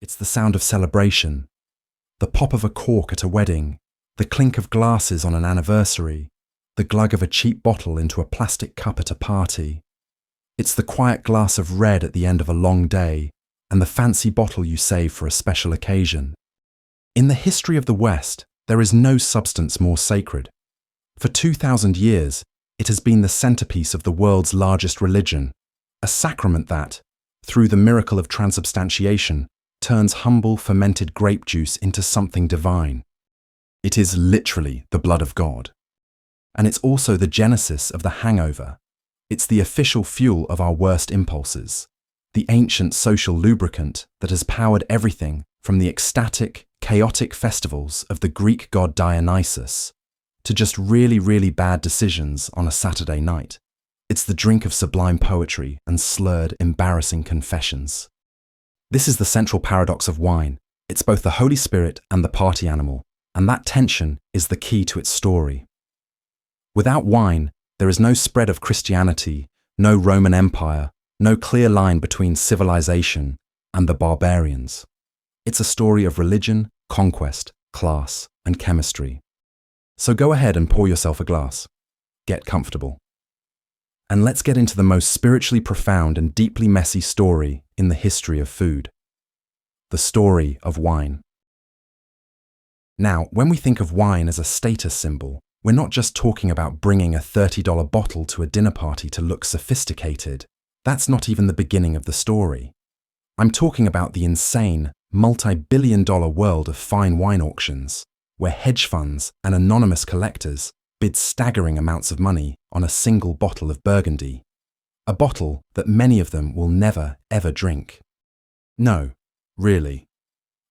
It's the sound of celebration, the pop of a cork at a wedding, the clink of glasses on an anniversary, the glug of a cheap bottle into a plastic cup at a party. It's the quiet glass of red at the end of a long day, and the fancy bottle you save for a special occasion. In the history of the West, there is no substance more sacred. For 2,000 years, it has been the centerpiece of the world's largest religion, a sacrament that, through the miracle of transubstantiation, turns humble fermented grape juice into something divine. It is literally the blood of God. And it's also the genesis of the hangover. It's the official fuel of our worst impulses, the ancient social lubricant that has powered everything from the ecstatic, chaotic festivals of the Greek god Dionysus to just really, really bad decisions on a Saturday night. It's the drink of sublime poetry and slurred, embarrassing confessions. This is the central paradox of wine. It's both the Holy Spirit and the party animal, and that tension is the key to its story. Without wine, there is no spread of Christianity, no Roman Empire, no clear line between civilization and the barbarians. It's a story of religion, conquest, class, and chemistry. So go ahead and pour yourself a glass. Get comfortable. And let's get into the most spiritually profound and deeply messy story in the history of food. The story of wine. Now, when we think of wine as a status symbol, we're not just talking about bringing a $30 bottle to a dinner party to look sophisticated. That's not even the beginning of the story. I'm talking about the insane, multi-billion-dollar world of fine wine auctions, where hedge funds and anonymous collectors bid staggering amounts of money on a single bottle of Burgundy, a bottle that many of them will never, ever drink. No, really.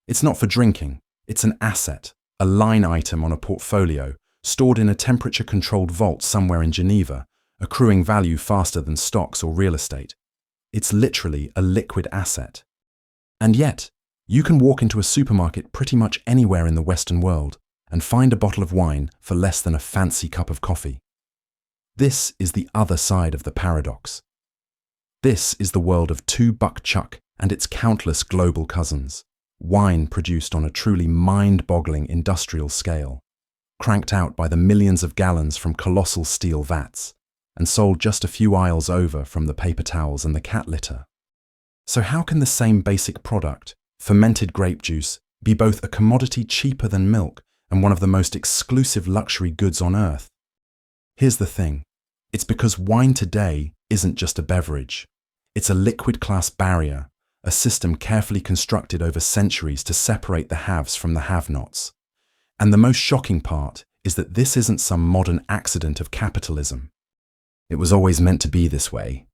It's not for drinking. It's an asset, a line item on a portfolio, stored in a temperature-controlled vault somewhere in Geneva, accruing value faster than stocks or real estate. It's literally a liquid asset. And yet, you can walk into a supermarket pretty much anywhere in the Western world and find a bottle of wine for less than a fancy cup of coffee. This is the other side of the paradox. This is the world of 2 Buck Chuck and its countless global cousins, wine produced on a truly mind-boggling industrial scale, cranked out by the millions of gallons from colossal steel vats, and sold just a few aisles over from the paper towels and the cat litter. So how can the same basic product, fermented grape juice, be both a commodity cheaper than milk and one of the most exclusive luxury goods on earth? Here's the thing. It's because wine today isn't just a beverage. It's a liquid class barrier, a system carefully constructed over centuries to separate the haves from the have-nots. And the most shocking part is that this isn't some modern accident of capitalism. It was always meant to be this way.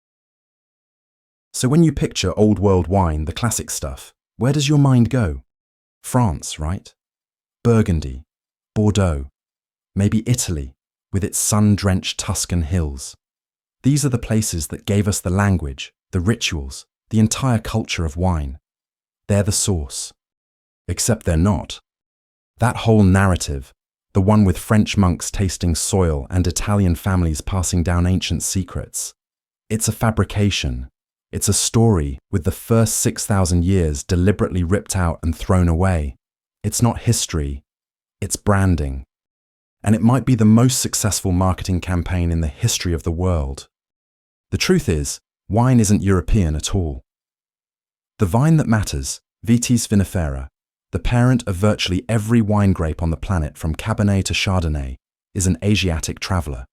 So when you picture old world wine, the classic stuff, where does your mind go? France, right? Burgundy, Bordeaux, maybe Italy, with its sun-drenched Tuscan hills. These are the places that gave us the language, the rituals, the entire culture of wine. They're the source. Except they're not. That whole narrative, the one with French monks tasting soil and Italian families passing down ancient secrets, it's a fabrication. It's a story with the first 6,000 years deliberately ripped out and thrown away. It's not history, it's branding. And it might be the most successful marketing campaign in the history of the world. The truth is, wine isn't European at all. The vine that matters, Vitis vinifera, the parent of virtually every wine grape on the planet from Cabernet to Chardonnay, is an Asiatic traveller.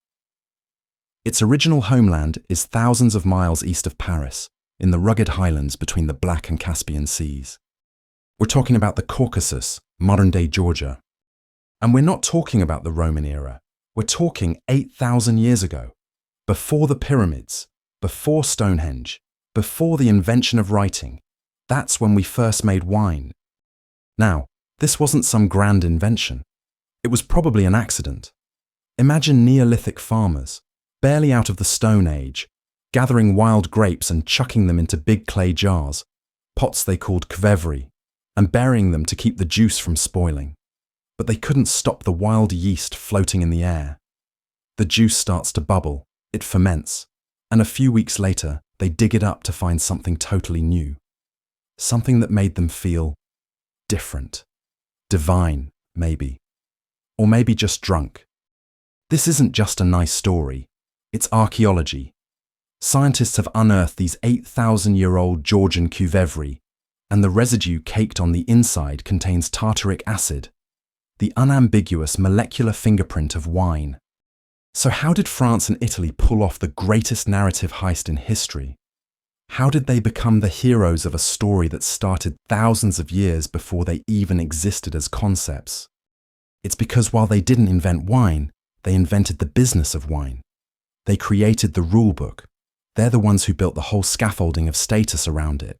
Its original homeland is thousands of miles east of Paris, in the rugged highlands between the Black and Caspian Seas. We're talking about the Caucasus, modern-day Georgia. And we're not talking about the Roman era. We're talking 8,000 years ago, before the pyramids, before Stonehenge, before the invention of writing. That's when we first made wine. Now, this wasn't some grand invention. It was probably an accident. Imagine Neolithic farmers, barely out of the Stone Age, gathering wild grapes and chucking them into big clay jars, pots they called kvevari, and burying them to keep the juice from spoiling. But they couldn't stop the wild yeast floating in the air. The juice starts to bubble, it ferments, and a few weeks later, they dig it up to find something totally new. something that made them feel different, divine, maybe, or maybe just drunk. This isn't just a nice story, it's archaeology. Scientists have unearthed these 8,000-year-old Georgian Qvevri, and the residue caked on the inside contains tartaric acid, the unambiguous molecular fingerprint of wine. So how did France and Italy pull off the greatest narrative heist in history? How did they become the heroes of a story that started thousands of years before they even existed as concepts? It's because while they didn't invent wine, they invented the business of wine. They created the rulebook. They're the ones who built the whole scaffolding of status around it,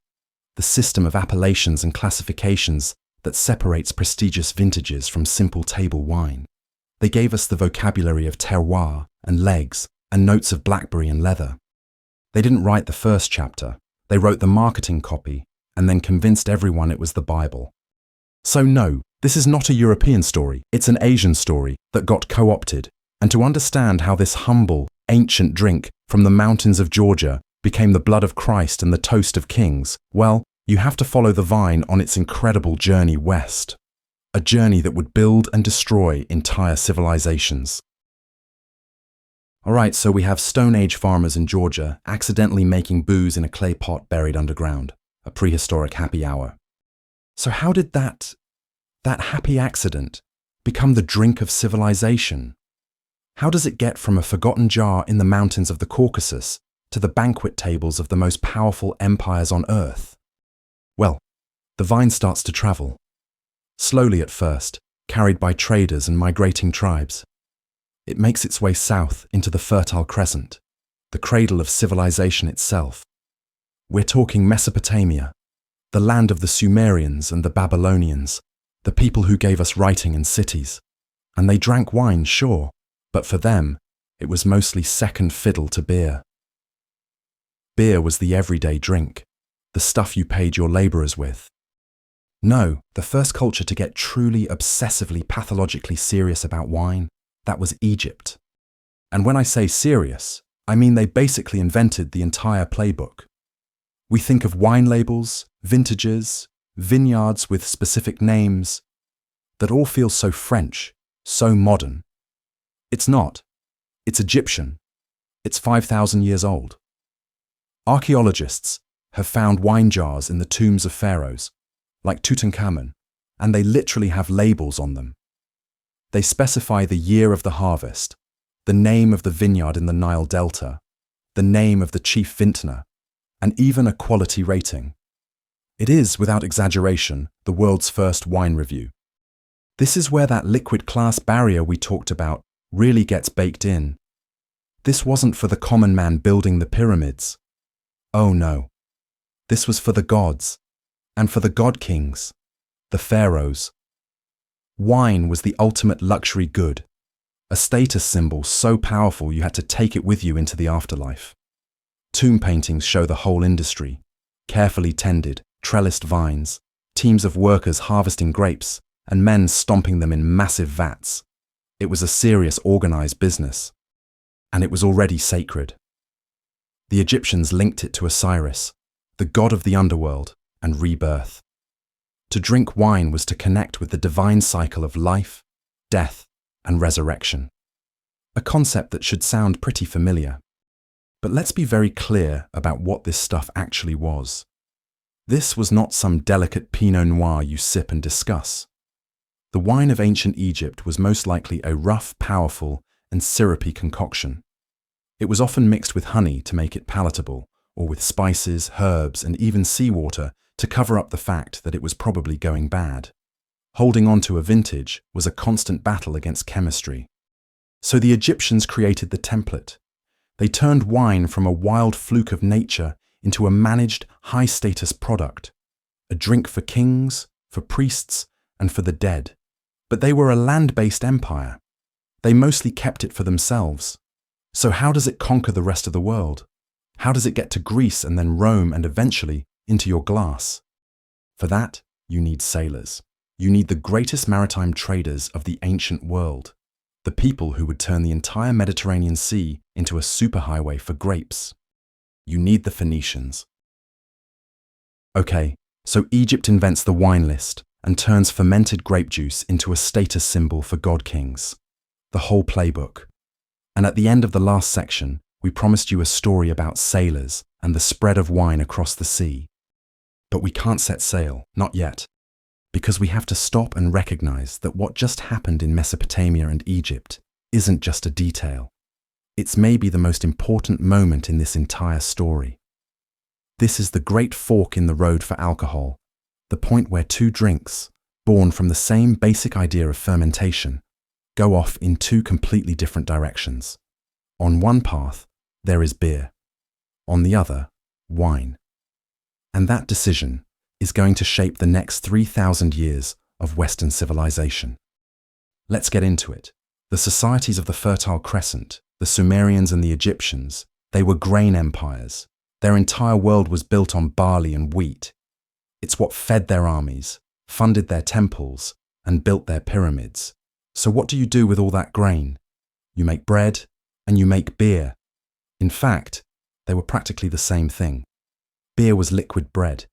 the system of appellations and classifications that separates prestigious vintages from simple table wine. They gave us the vocabulary of terroir and legs and notes of blackberry and leather. They didn't write the first chapter. They wrote the marketing copy and then convinced everyone it was the Bible. So no, this is not a European story. It's an Asian story that got co-opted. And to understand how this humble, ancient drink from the mountains of Georgia became the blood of Christ and the toast of kings, well, you have to follow the vine on its incredible journey west. A journey that would build and destroy entire civilizations. Alright, so we have Stone Age farmers in Georgia accidentally making booze in a clay pot buried underground, a prehistoric happy hour. So how did that happy accident become the drink of civilization? How does it get from a forgotten jar in the mountains of the Caucasus to the banquet tables of the most powerful empires on Earth? Well, the vine starts to travel. Slowly at first, carried by traders and migrating tribes. It makes its way south into the Fertile Crescent, the cradle of civilization itself. We're talking Mesopotamia, the land of the Sumerians and the Babylonians, the people who gave us writing and cities. And they drank wine, sure, but for them, it was mostly second fiddle to beer. Beer was the everyday drink, the stuff you paid your laborers with. No, the first culture to get truly obsessively pathologically serious about wine, that was Egypt. And when I say serious, I mean they basically invented the entire playbook. We think of wine labels, vintages, vineyards with specific names, that all feel so French, so modern. It's not. It's Egyptian. It's 5,000 years old. Archaeologists have found wine jars in the tombs of pharaohs, like Tutankhamun, and they literally have labels on them. They specify the year of the harvest, the name of the vineyard in the Nile Delta, the name of the chief vintner, and even a quality rating. It is, without exaggeration, the world's first wine review. This is where that liquid class barrier we talked about really gets baked in. This wasn't for the common man building the pyramids. Oh no. This was for the gods, and for the god kings, the pharaohs. Wine was the ultimate luxury good, a status symbol so powerful you had to take it with you into the afterlife. Tomb paintings show the whole industry, carefully tended, trellised vines, teams of workers harvesting grapes, and men stomping them in massive vats. It was a serious, organized business, and it was already sacred. The Egyptians linked it to Osiris, the god of the underworld, and rebirth. To drink wine was to connect with the divine cycle of life, death, and resurrection. A concept that should sound pretty familiar. But let's be very clear about what this stuff actually was. This was not some delicate Pinot Noir you sip and discuss. The wine of ancient Egypt was most likely a rough, powerful, and syrupy concoction. It was often mixed with honey to make it palatable, or with spices, herbs, and even seawater to cover up the fact that it was probably going bad. Holding on to a vintage was a constant battle against chemistry. So the Egyptians created the template. They turned wine from a wild fluke of nature into a managed, high-status product, a drink for kings, for priests, and for the dead. But they were a land-based empire. They mostly kept it for themselves. So how does it conquer the rest of the world? How does it get to Greece and then Rome and eventually into your glass? For that, you need sailors. You need the greatest maritime traders of the ancient world, the people who would turn the entire Mediterranean Sea into a superhighway for grapes. You need the Phoenicians. Okay, So Egypt invents the wine list and turns fermented grape juice into a status symbol for god kings. The whole playbook. And at the end of the last section, we promised you a story about sailors and the spread of wine across the sea. But we can't set sail, not yet, because we have to stop and recognize that what just happened in Mesopotamia and Egypt isn't just a detail. It's maybe the most important moment in this entire story. This is the great fork in the road for alcohol, the point where two drinks, born from the same basic idea of fermentation, go off in two completely different directions. On one path, there is beer. On the other, wine. And that decision is going to shape the next 3,000 years of Western civilization. Let's get into it. The societies of the Fertile Crescent, the Sumerians and the Egyptians, they were grain empires. Their entire world was built on barley and wheat. It's what fed their armies, funded their temples, and built their pyramids. So what do you do with all that grain? You make bread, and you make beer. In fact, they were practically the same thing. Beer was liquid bread.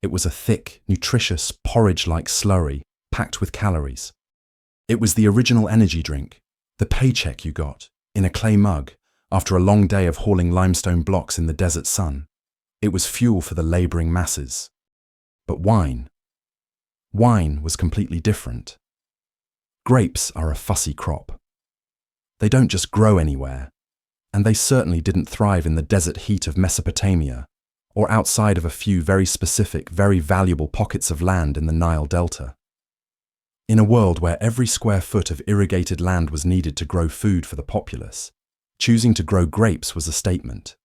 It was a thick, nutritious, porridge-like slurry, packed with calories. It was the original energy drink, the paycheck you got, in a clay mug, after a long day of hauling limestone blocks in the desert sun. It was fuel for the laboring masses. But wine was completely different. Grapes are a fussy crop. They don't just grow anywhere, and they certainly didn't thrive in the desert heat of Mesopotamia, or outside of a few very specific, very valuable pockets of land in the Nile Delta. In a world where every square foot of irrigated land was needed to grow food for the populace, choosing to grow grapes was a statement.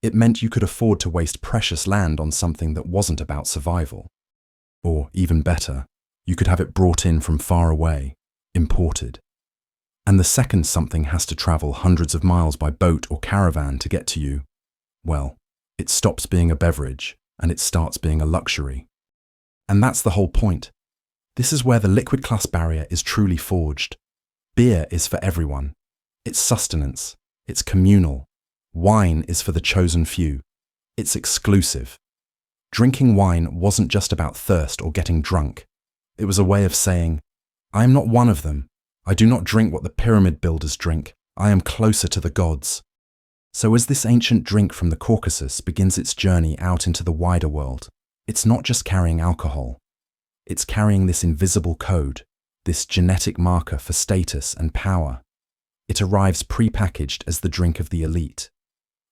It meant you could afford to waste precious land on something that wasn't about survival. Or, even better, you could have it brought in from far away, imported. And the second something has to travel hundreds of miles by boat or caravan to get to you, well, it stops being a beverage and it starts being a luxury. And that's the whole point. This is where the liquid class barrier is truly forged. Beer is for everyone. It's sustenance. It's communal. Wine is for the chosen few. It's exclusive. Drinking wine wasn't just about thirst or getting drunk. It was a way of saying, I am not one of them. I do not drink what the pyramid builders drink. I am closer to the gods. So as this ancient drink from the Caucasus begins its journey out into the wider world, it's not just carrying alcohol. It's carrying this invisible code, this genetic marker for status and power. It arrives pre-packaged as the drink of the elite,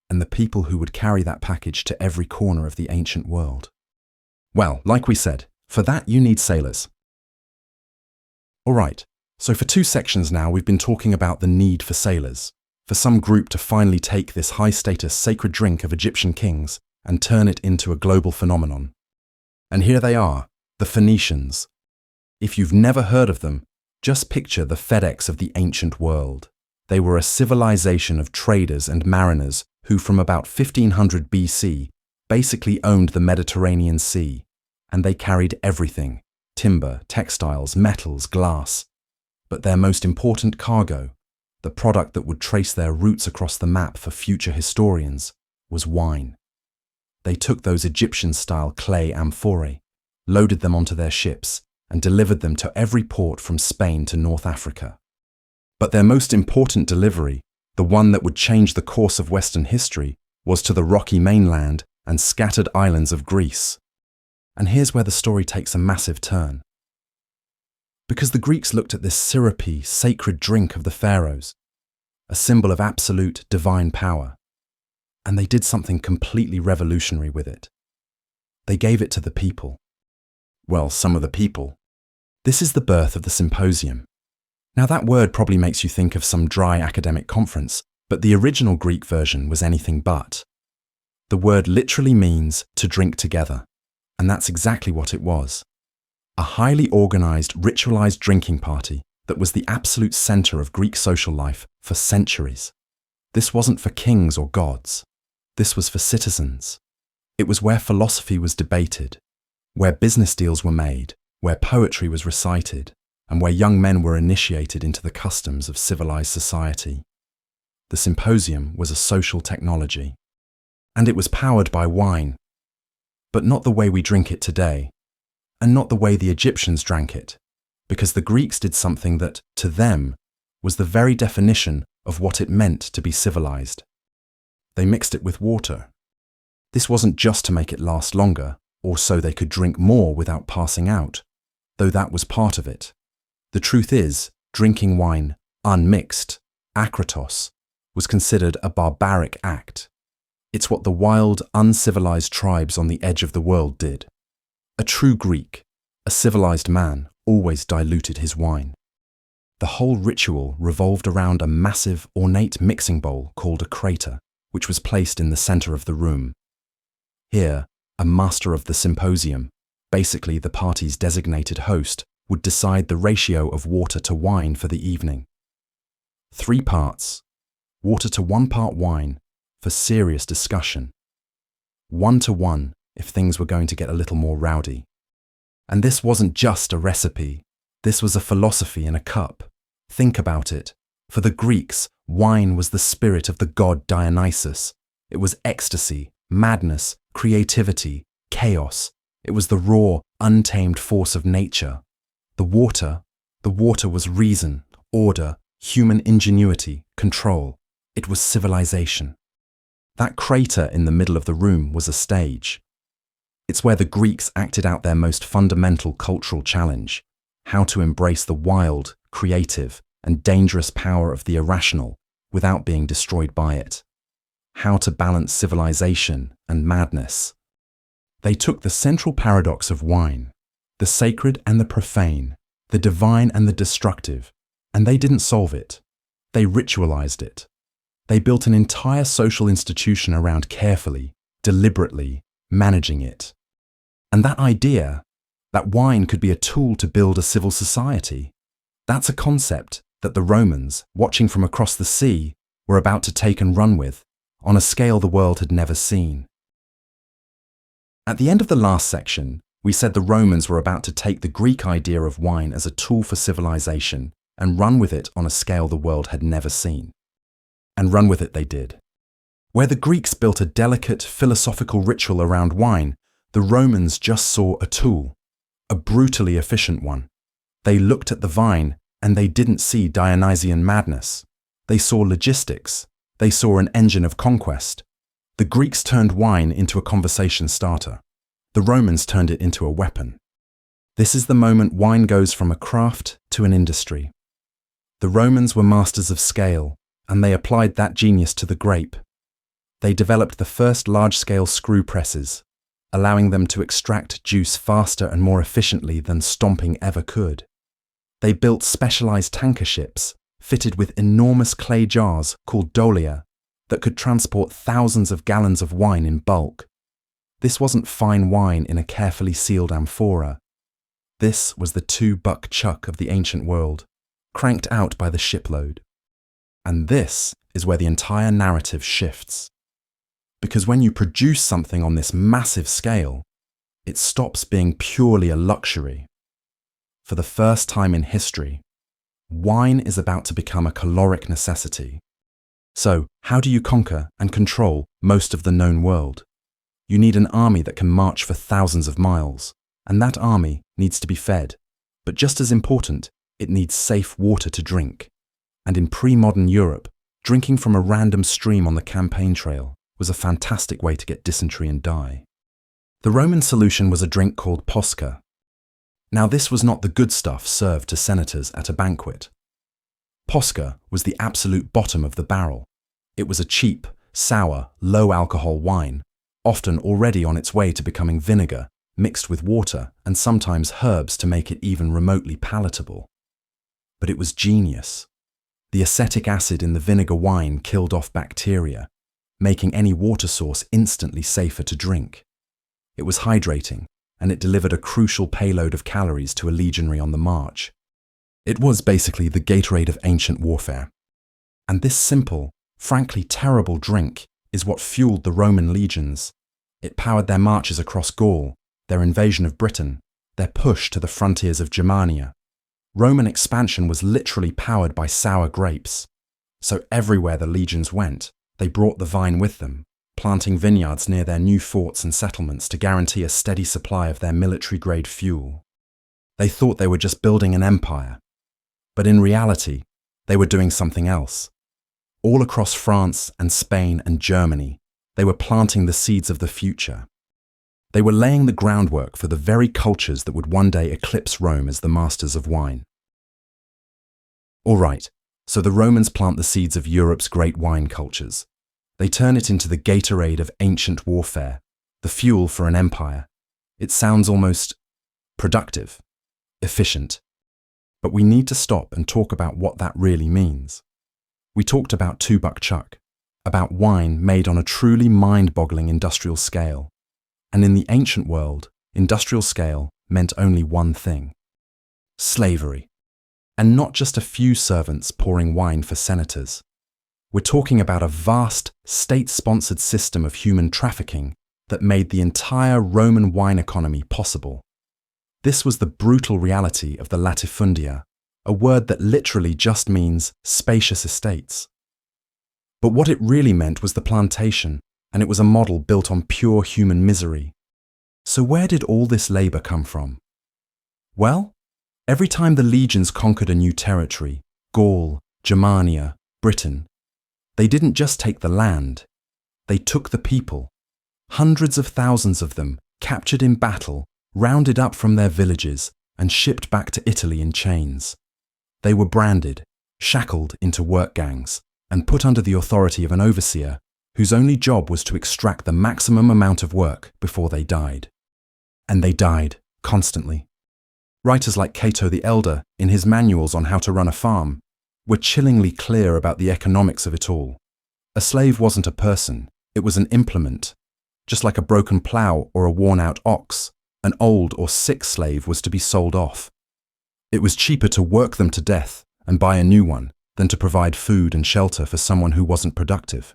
and the people who would carry that package to every corner of the ancient world. Well, like we said, for that you need sailors. All right, so for 2 sections now we've been talking about the need for sailors, for some group to finally take this high-status sacred drink of Egyptian kings and turn it into a global phenomenon. And here they are, the Phoenicians. If you've never heard of them, just picture the FedEx of the ancient world. They were a civilization of traders and mariners who from about 1500 BC basically owned the Mediterranean Sea, and they carried everything: timber, textiles, metals, glass. But their most important cargo, the product that would trace their roots across the map for future historians, was wine. They took those Egyptian-style clay amphorae, loaded them onto their ships, and delivered them to every port from Spain to North Africa. But their most important delivery, the one that would change the course of Western history, was to the rocky mainland and scattered islands of Greece. And here's where the story takes a massive turn. Because the Greeks looked at this syrupy, sacred drink of the pharaohs, a symbol of absolute, divine power, and they did something completely revolutionary with it. They gave it to the people. Well, some of the people. This is the birth of the symposium. Now that word probably makes you think of some dry academic conference, but the original Greek version was anything but. The word literally means to drink together, and that's exactly what it was. A highly organized, ritualized drinking party that was the absolute center of Greek social life for centuries. This wasn't for kings or gods. This was for citizens. It was where philosophy was debated, where business deals were made, where poetry was recited, and where young men were initiated into the customs of civilized society. The symposium was a social technology, and it was powered by wine. but not the way we drink it today, and not the way the Egyptians drank it, because the Greeks did something that, to them, was the very definition of what it meant to be civilized. They mixed it with water. This wasn't just to make it last longer, or so they could drink more without passing out, though that was part of it. The truth is, drinking wine unmixed, akratos, was considered a barbaric act. It's what the wild, uncivilized tribes on the edge of the world did. A true Greek, a civilized man, always diluted his wine. The whole ritual revolved around a massive, ornate mixing bowl called a crater, which was placed in the center of the room. Here, a master of the symposium, basically the party's designated host, would decide the ratio of water to wine for the evening. 3 parts, water to 1 part wine, for serious discussion. 1-to-1 if things were going to get a little more rowdy. And this wasn't just a recipe, this was a philosophy in a cup. Think about it. For the Greeks, wine was the spirit of the god Dionysus. It was ecstasy, madness, creativity, chaos. It was the raw, untamed force of nature. The water was reason, order, human ingenuity, control. It was civilization. That crater in the middle of the room was a stage. It's where the Greeks acted out their most fundamental cultural challenge, how to embrace the wild, creative, and dangerous power of the irrational without being destroyed by it. How to balance civilization and madness. They took the central paradox of wine, the sacred and the profane, the divine and the destructive, and they didn't solve it. They ritualized it. They built an entire social institution around carefully, deliberately managing it. And that idea, that wine could be a tool to build a civil society, that's a concept that the Romans, watching from across the sea, were about to take and run with, on a scale the world had never seen. At the end of the last section, we said the Romans were about to take the Greek idea of wine as a tool for civilization and run with it on a scale the world had never seen. And run with it they did. Where the Greeks built a delicate philosophical ritual around wine, the Romans just saw a tool, a brutally efficient one. They looked at the vine and they didn't see Dionysian madness. They saw logistics. They saw an engine of conquest. The Greeks turned wine into a conversation starter. The Romans turned it into a weapon. This is the moment wine goes from a craft to an industry. The Romans were masters of scale, and they applied that genius to the grape. They developed the first large-scale screw presses, allowing them to extract juice faster and more efficiently than stomping ever could. They built specialized tanker ships, fitted with enormous clay jars called dolia, that could transport thousands of gallons of wine in bulk. This wasn't fine wine in a carefully sealed amphora. This was the 2-buck chuck of the ancient world, cranked out by the shipload. And this is where the entire narrative shifts. Because when you produce something on this massive scale, it stops being purely a luxury. For the first time in history, wine is about to become a caloric necessity. So, how do you conquer and control most of the known world? You need an army that can march for thousands of miles, and that army needs to be fed. But just as important, it needs safe water to drink. And in pre-modern Europe, drinking from a random stream on the campaign trail was a fantastic way to get dysentery and die. The Roman solution was a drink called posca. Now this was not the good stuff served to senators at a banquet. Posca was the absolute bottom of the barrel. It was a cheap, sour, low-alcohol wine, often already on its way to becoming vinegar, mixed with water and sometimes herbs to make it even remotely palatable. But it was genius. The acetic acid in the vinegar wine killed off bacteria, making any water source instantly safer to drink. It was hydrating, and it delivered a crucial payload of calories to a legionary on the march. It was basically the Gatorade of ancient warfare. And this simple, frankly terrible drink is what fueled the Roman legions. It powered their marches across Gaul, their invasion of Britain, their push to the frontiers of Germania. Roman expansion was literally powered by sour grapes. So everywhere the legions went, they brought the vine with them, planting vineyards near their new forts and settlements to guarantee a steady supply of their military-grade fuel. They thought they were just building an empire, but in reality, they were doing something else. All across France and Spain and Germany, they were planting the seeds of the future. They were laying the groundwork for the very cultures that would one day eclipse Rome as the masters of wine. All right, so the Romans plant the seeds of Europe's great wine cultures. They turn it into the Gatorade of ancient warfare, the fuel for an empire. It sounds almost productive, efficient. But we need to stop and talk about what that really means. We talked about two buck chuck, about wine made on a truly mind-boggling industrial scale. And in the ancient world, industrial scale meant only one thing: slavery. And not just a few servants pouring wine for senators. We're talking about a vast, state-sponsored system of human trafficking that made the entire Roman wine economy possible. This was the brutal reality of the latifundia, a word that literally just means spacious estates. But what it really meant was the plantation, and it was a model built on pure human misery. So where did all this labor come from? Well, every time the legions conquered a new territory, Gaul, Germania, Britain, they didn't just take the land, they took the people. Hundreds of thousands of them, captured in battle, rounded up from their villages and shipped back to Italy in chains. They were branded, shackled into work gangs, and put under the authority of an overseer whose only job was to extract the maximum amount of work before they died. And they died, constantly. Writers like Cato the Elder, in his manuals on how to run a farm, were chillingly clear about the economics of it all. A slave wasn't a person, it was an implement. Just like a broken plough or a worn-out ox, an old or sick slave was to be sold off. It was cheaper to work them to death and buy a new one than to provide food and shelter for someone who wasn't productive.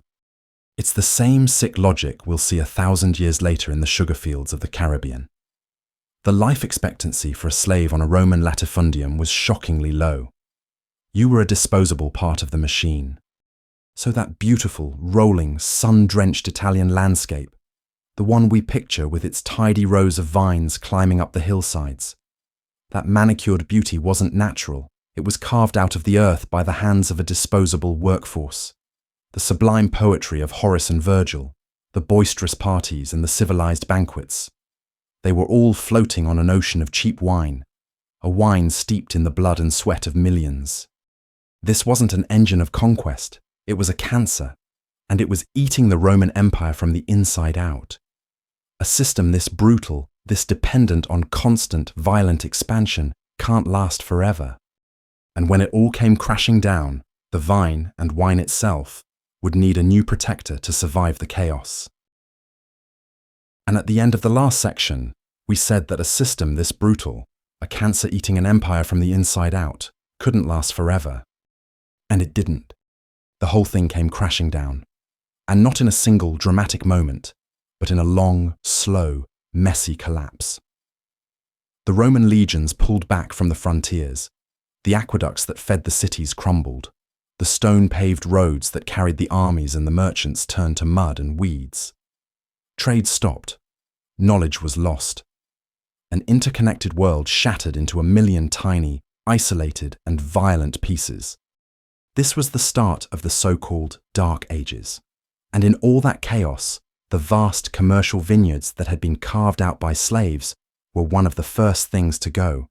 It's the same sick logic we'll see 1,000 years later in the sugar fields of the Caribbean. The life expectancy for a slave on a Roman latifundium was shockingly low. You were a disposable part of the machine. So that beautiful, rolling, sun-drenched Italian landscape, the one we picture with its tidy rows of vines climbing up the hillsides, that manicured beauty wasn't natural. It was carved out of the earth by the hands of a disposable workforce. The sublime poetry of Horace and Virgil, the boisterous parties and the civilized banquets. They were all floating on an ocean of cheap wine, a wine steeped in the blood and sweat of millions. This wasn't an engine of conquest, it was a cancer, and it was eating the Roman Empire from the inside out. A system this brutal, this dependent on constant, violent expansion, can't last forever. And when it all came crashing down, the vine and wine itself would need a new protector to survive the chaos. And at the end of the last section, we said that a system this brutal, a cancer eating an empire from the inside out, couldn't last forever. And it didn't. The whole thing came crashing down. And not in a single dramatic moment, but in a long, slow, messy collapse. The Roman legions pulled back from the frontiers. The aqueducts that fed the cities crumbled. The stone-paved roads that carried the armies and the merchants turned to mud and weeds. Trade stopped. Knowledge was lost. An interconnected world shattered into a million tiny, isolated and violent pieces. This was the start of the so-called Dark Ages. And in all that chaos, the vast commercial vineyards that had been carved out by slaves were one of the first things to go.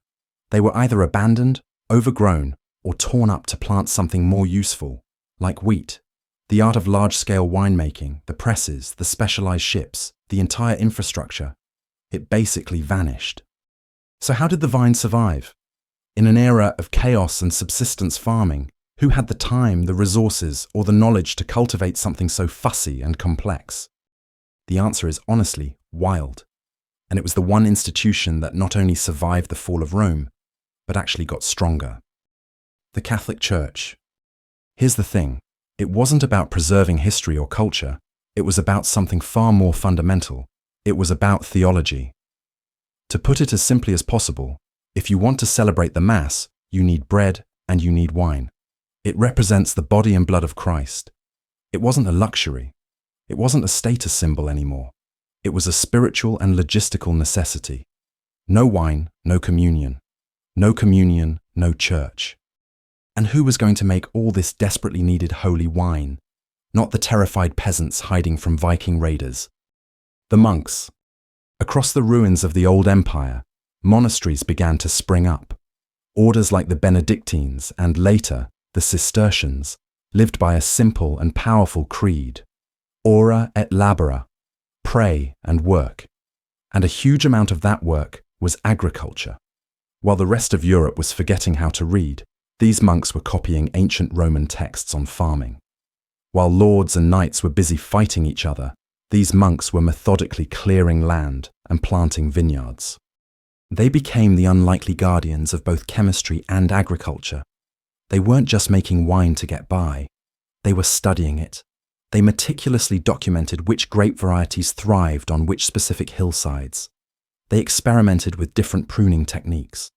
They were either abandoned, overgrown, or torn up to plant something more useful, like wheat. The art of large-scale winemaking, the presses, the specialized ships, the entire infrastructure, it basically vanished. So how did the vine survive? In an era of chaos and subsistence farming, who had the time, the resources, or the knowledge to cultivate something so fussy and complex? The answer is honestly wild. And it was the one institution that not only survived the fall of Rome, but actually got stronger. The Catholic Church. Here's the thing. It wasn't about preserving history or culture. It was about something far more fundamental. It was about theology. To put it as simply as possible, if you want to celebrate the Mass, you need bread and you need wine. It represents the body and blood of Christ. It wasn't a luxury. It wasn't a status symbol anymore. It was a spiritual and logistical necessity. No wine, no communion. No communion, no church. And who was going to make all this desperately needed holy wine? Not the terrified peasants hiding from Viking raiders. The monks. Across the ruins of the old empire, monasteries began to spring up. Orders like the Benedictines and later the Cistercians lived by a simple and powerful creed. Ora et labora, pray and work. And a huge amount of that work was agriculture. While the rest of Europe was forgetting how to read, these monks were copying ancient Roman texts on farming. While lords and knights were busy fighting each other, these monks were methodically clearing land and planting vineyards. They became the unlikely guardians of both chemistry and agriculture. They weren't just making wine to get by. They were studying it. They meticulously documented which grape varieties thrived on which specific hillsides. They experimented with different pruning techniques.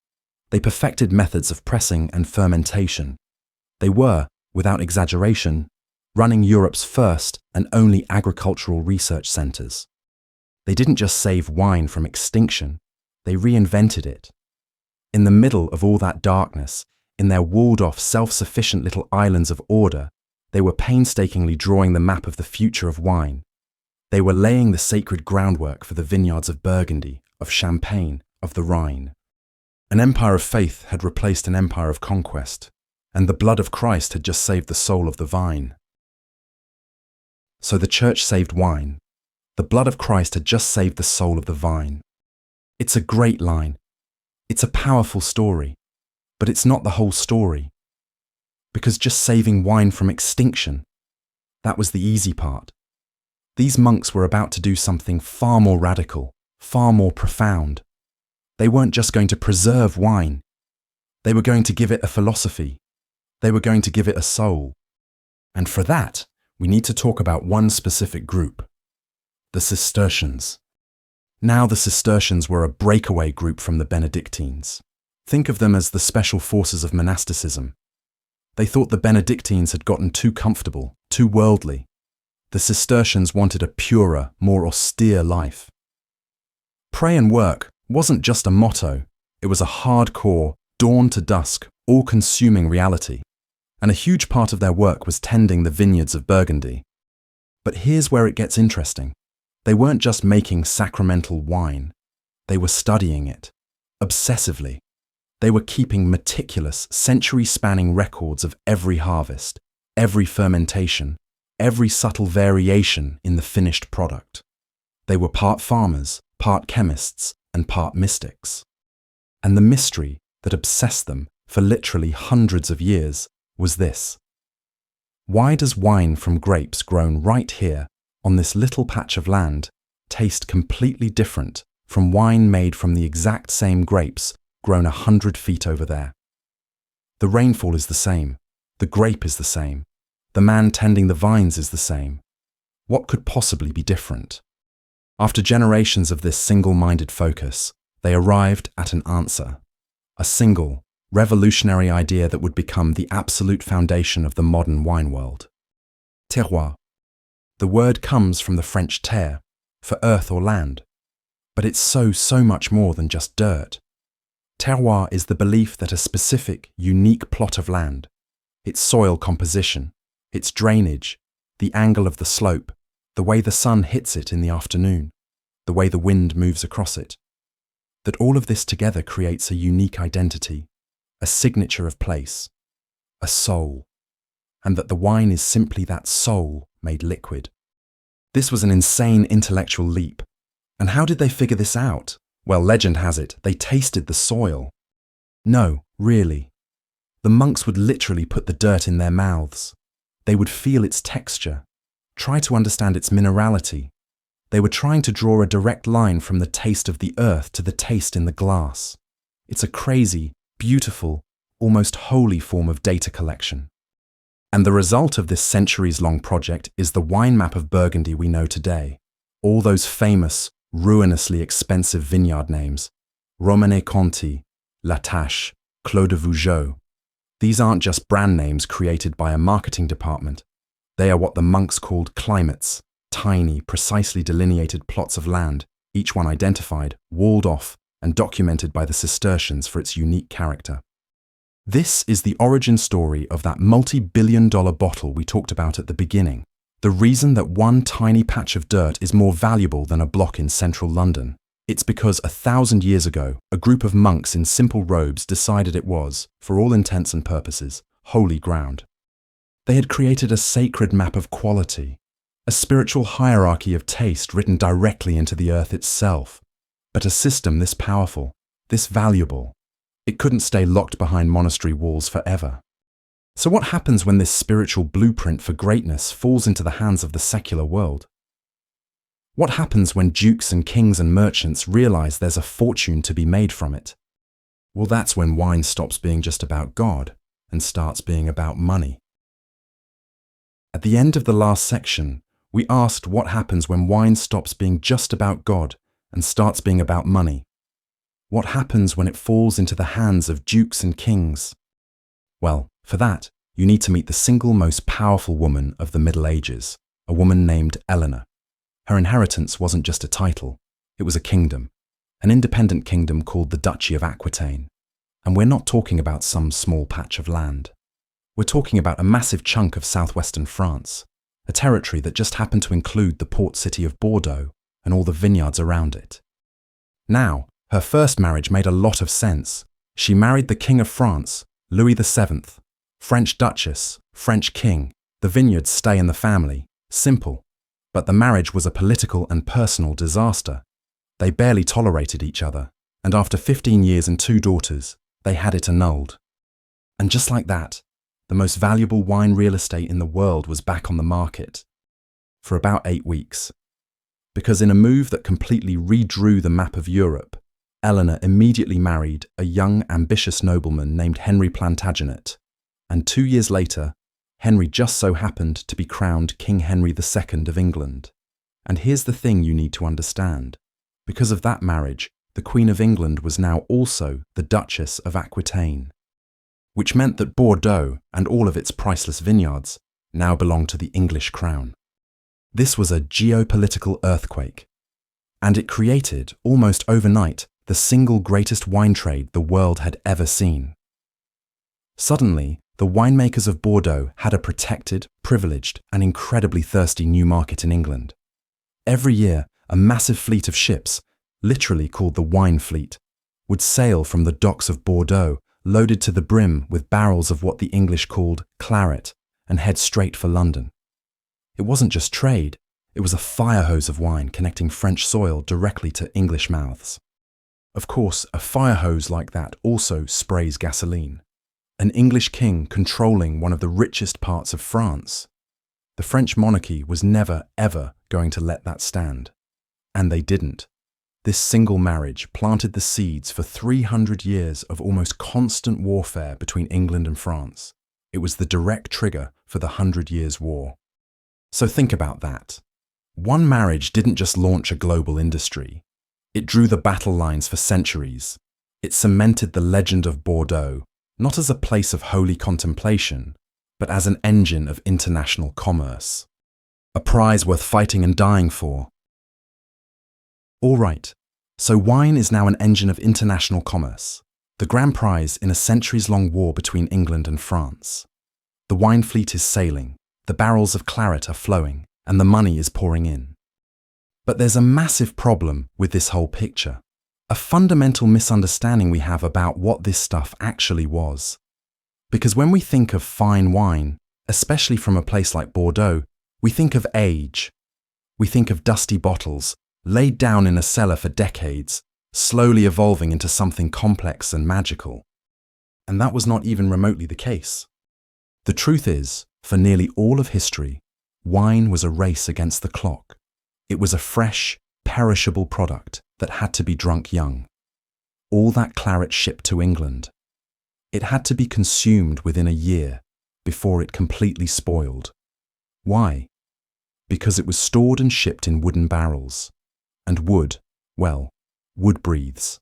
They perfected methods of pressing and fermentation. They were, without exaggeration, running Europe's first and only agricultural research centers. They didn't just save wine from extinction, they reinvented it. In the middle of all that darkness, in their walled-off, self-sufficient little islands of order, they were painstakingly drawing the map of the future of wine. They were laying the sacred groundwork for the vineyards of Burgundy, of Champagne, of the Rhine. An empire of faith had replaced an empire of conquest, and the blood of Christ had just saved the soul of the vine. So the church saved wine. The blood of Christ had just saved the soul of the vine. It's a great line. It's a powerful story. But it's not the whole story. Because just saving wine from extinction, that was the easy part. These monks were about to do something far more radical, far more profound. They weren't just going to preserve wine. They were going to give it a philosophy. They were going to give it a soul. And for that, we need to talk about one specific group, the Cistercians. Now the Cistercians were a breakaway group from the Benedictines. Think of them as the special forces of monasticism. They thought the Benedictines had gotten too comfortable, too worldly. The Cistercians wanted a purer, more austere life. Pray and work wasn't just a motto, it was a hardcore, dawn to dusk, all-consuming reality. And a huge part of their work was tending the vineyards of Burgundy. But here's where it gets interesting. They weren't just making sacramental wine. They were studying it, obsessively. They were keeping meticulous, century-spanning records of every harvest, every fermentation, every subtle variation in the finished product. They were part farmers, part chemists, and part mystics. And the mystery that obsessed them for literally hundreds of years was this. Why does wine from grapes grown right here, on this little patch of land, taste completely different from wine made from the exact same grapes grown 100 feet over there? The rainfall is the same, the grape is the same, the man tending the vines is the same. What could possibly be different? After generations of this single-minded focus, they arrived at an answer. A single, revolutionary idea that would become the absolute foundation of the modern wine world. Terroir. The word comes from the French terre, for earth or land. But it's so much more than just dirt. Terroir is the belief that a specific, unique plot of land, its soil composition, its drainage, the angle of the slope, the way the sun hits it in the afternoon, the way the wind moves across it, that all of this together creates a unique identity, a signature of place, a soul, and that the wine is simply that soul made liquid. This was an insane intellectual leap. And how did they figure this out? Well, legend has it, they tasted the soil. No, really. The monks would literally put the dirt in their mouths. They would feel its texture, try to understand its minerality. They were trying to draw a direct line from the taste of the earth to the taste in the glass. It's a crazy, beautiful, almost holy form of data collection. And the result of this centuries-long project is the wine map of Burgundy we know today. All those famous, ruinously expensive vineyard names, Romanée-Conti, La Tâche, Clos de Vougeot. These aren't just brand names created by a marketing department. They are what the monks called climates, tiny, precisely delineated plots of land, each one identified, walled off, and documented by the Cistercians for its unique character. This is the origin story of that multi-billion-dollar bottle we talked about at the beginning, the reason that one tiny patch of dirt is more valuable than a block in central London. It's because 1,000 years ago, a group of monks in simple robes decided it was, for all intents and purposes, holy ground. They had created a sacred map of quality, a spiritual hierarchy of taste written directly into the earth itself. But a system this powerful, this valuable, it couldn't stay locked behind monastery walls forever. So what happens when this spiritual blueprint for greatness falls into the hands of the secular world? What happens when dukes and kings and merchants realize there's a fortune to be made from it? Well, that's when wine stops being just about God and starts being about money. At the end of the last section, we asked what happens when wine stops being just about God and starts being about money. What happens when it falls into the hands of dukes and kings? Well, for that, you need to meet the single most powerful woman of the Middle Ages, a woman named Eleanor. Her inheritance wasn't just a title, it was a kingdom, an independent kingdom called the Duchy of Aquitaine. And we're not talking about some small patch of land. We're talking about a massive chunk of southwestern France, a territory that just happened to include the port city of Bordeaux and all the vineyards around it. Now, her first marriage made a lot of sense. She married the King of France, Louis VII, French Duchess, French King. The vineyards stay in the family. Simple. But the marriage was a political and personal disaster. They barely tolerated each other, and after 15 years and 2 daughters, they had it annulled. And just like that, the most valuable wine real estate in the world was back on the market. For about 8 weeks. Because in a move that completely redrew the map of Europe, Eleanor immediately married a young, ambitious nobleman named Henry Plantagenet, and 2 years later, Henry just so happened to be crowned King Henry II of England. And here's the thing you need to understand. Because of that marriage, the Queen of England was now also the Duchess of Aquitaine, which meant that Bordeaux and all of its priceless vineyards now belonged to the English crown. This was a geopolitical earthquake, and it created, almost overnight, the single greatest wine trade the world had ever seen. Suddenly, the winemakers of Bordeaux had a protected, privileged, and incredibly thirsty new market in England. Every year, a massive fleet of ships, literally called the Wine Fleet, would sail from the docks of Bordeaux, loaded to the brim with barrels of what the English called claret, and head straight for London. It wasn't just trade, it was a fire hose of wine connecting French soil directly to English mouths. Of course, a fire hose like that also sprays gasoline. An English king controlling one of the richest parts of France. The French monarchy was never, ever going to let that stand. And they didn't. This single marriage planted the seeds for 300 years of almost constant warfare between England and France. It was the direct trigger for the 100 Years' War. So think about that. One marriage didn't just launch a global industry. It drew the battle lines for centuries. It cemented the legend of Bordeaux, not as a place of holy contemplation, but as an engine of international commerce. A prize worth fighting and dying for. All right, so wine is now an engine of international commerce, the grand prize in a centuries-long war between England and France. The wine fleet is sailing, the barrels of claret are flowing, and the money is pouring in. But there's a massive problem with this whole picture. A fundamental misunderstanding we have about what this stuff actually was. Because when we think of fine wine, especially from a place like Bordeaux, we think of age. We think of dusty bottles, laid down in a cellar for decades, slowly evolving into something complex and magical. And that was not even remotely the case. The truth is, for nearly all of history, wine was a race against the clock. It was a fresh, perishable product that had to be drunk young. All that claret shipped to England. It had to be consumed within a year before it completely spoiled. Why? Because it was stored and shipped in wooden barrels. And wood, well, wood breathes.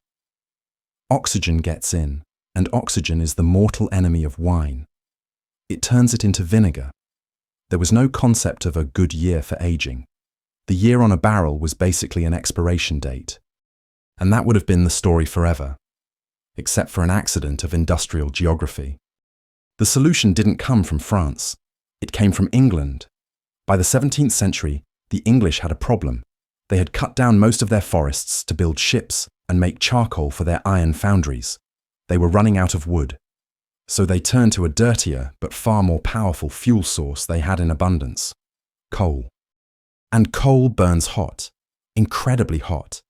Oxygen gets in, and oxygen is the mortal enemy of wine. It turns it into vinegar. There was no concept of a good year for aging. The year on a barrel was basically an expiration date. And that would have been the story forever, except for an accident of industrial geography. The solution didn't come from France. It came from England. By the 17th century, the English had a problem. They had cut down most of their forests to build ships and make charcoal for their iron foundries. They were running out of wood. So they turned to a dirtier but far more powerful fuel source they had in abundance: coal. And coal burns hot, incredibly hot.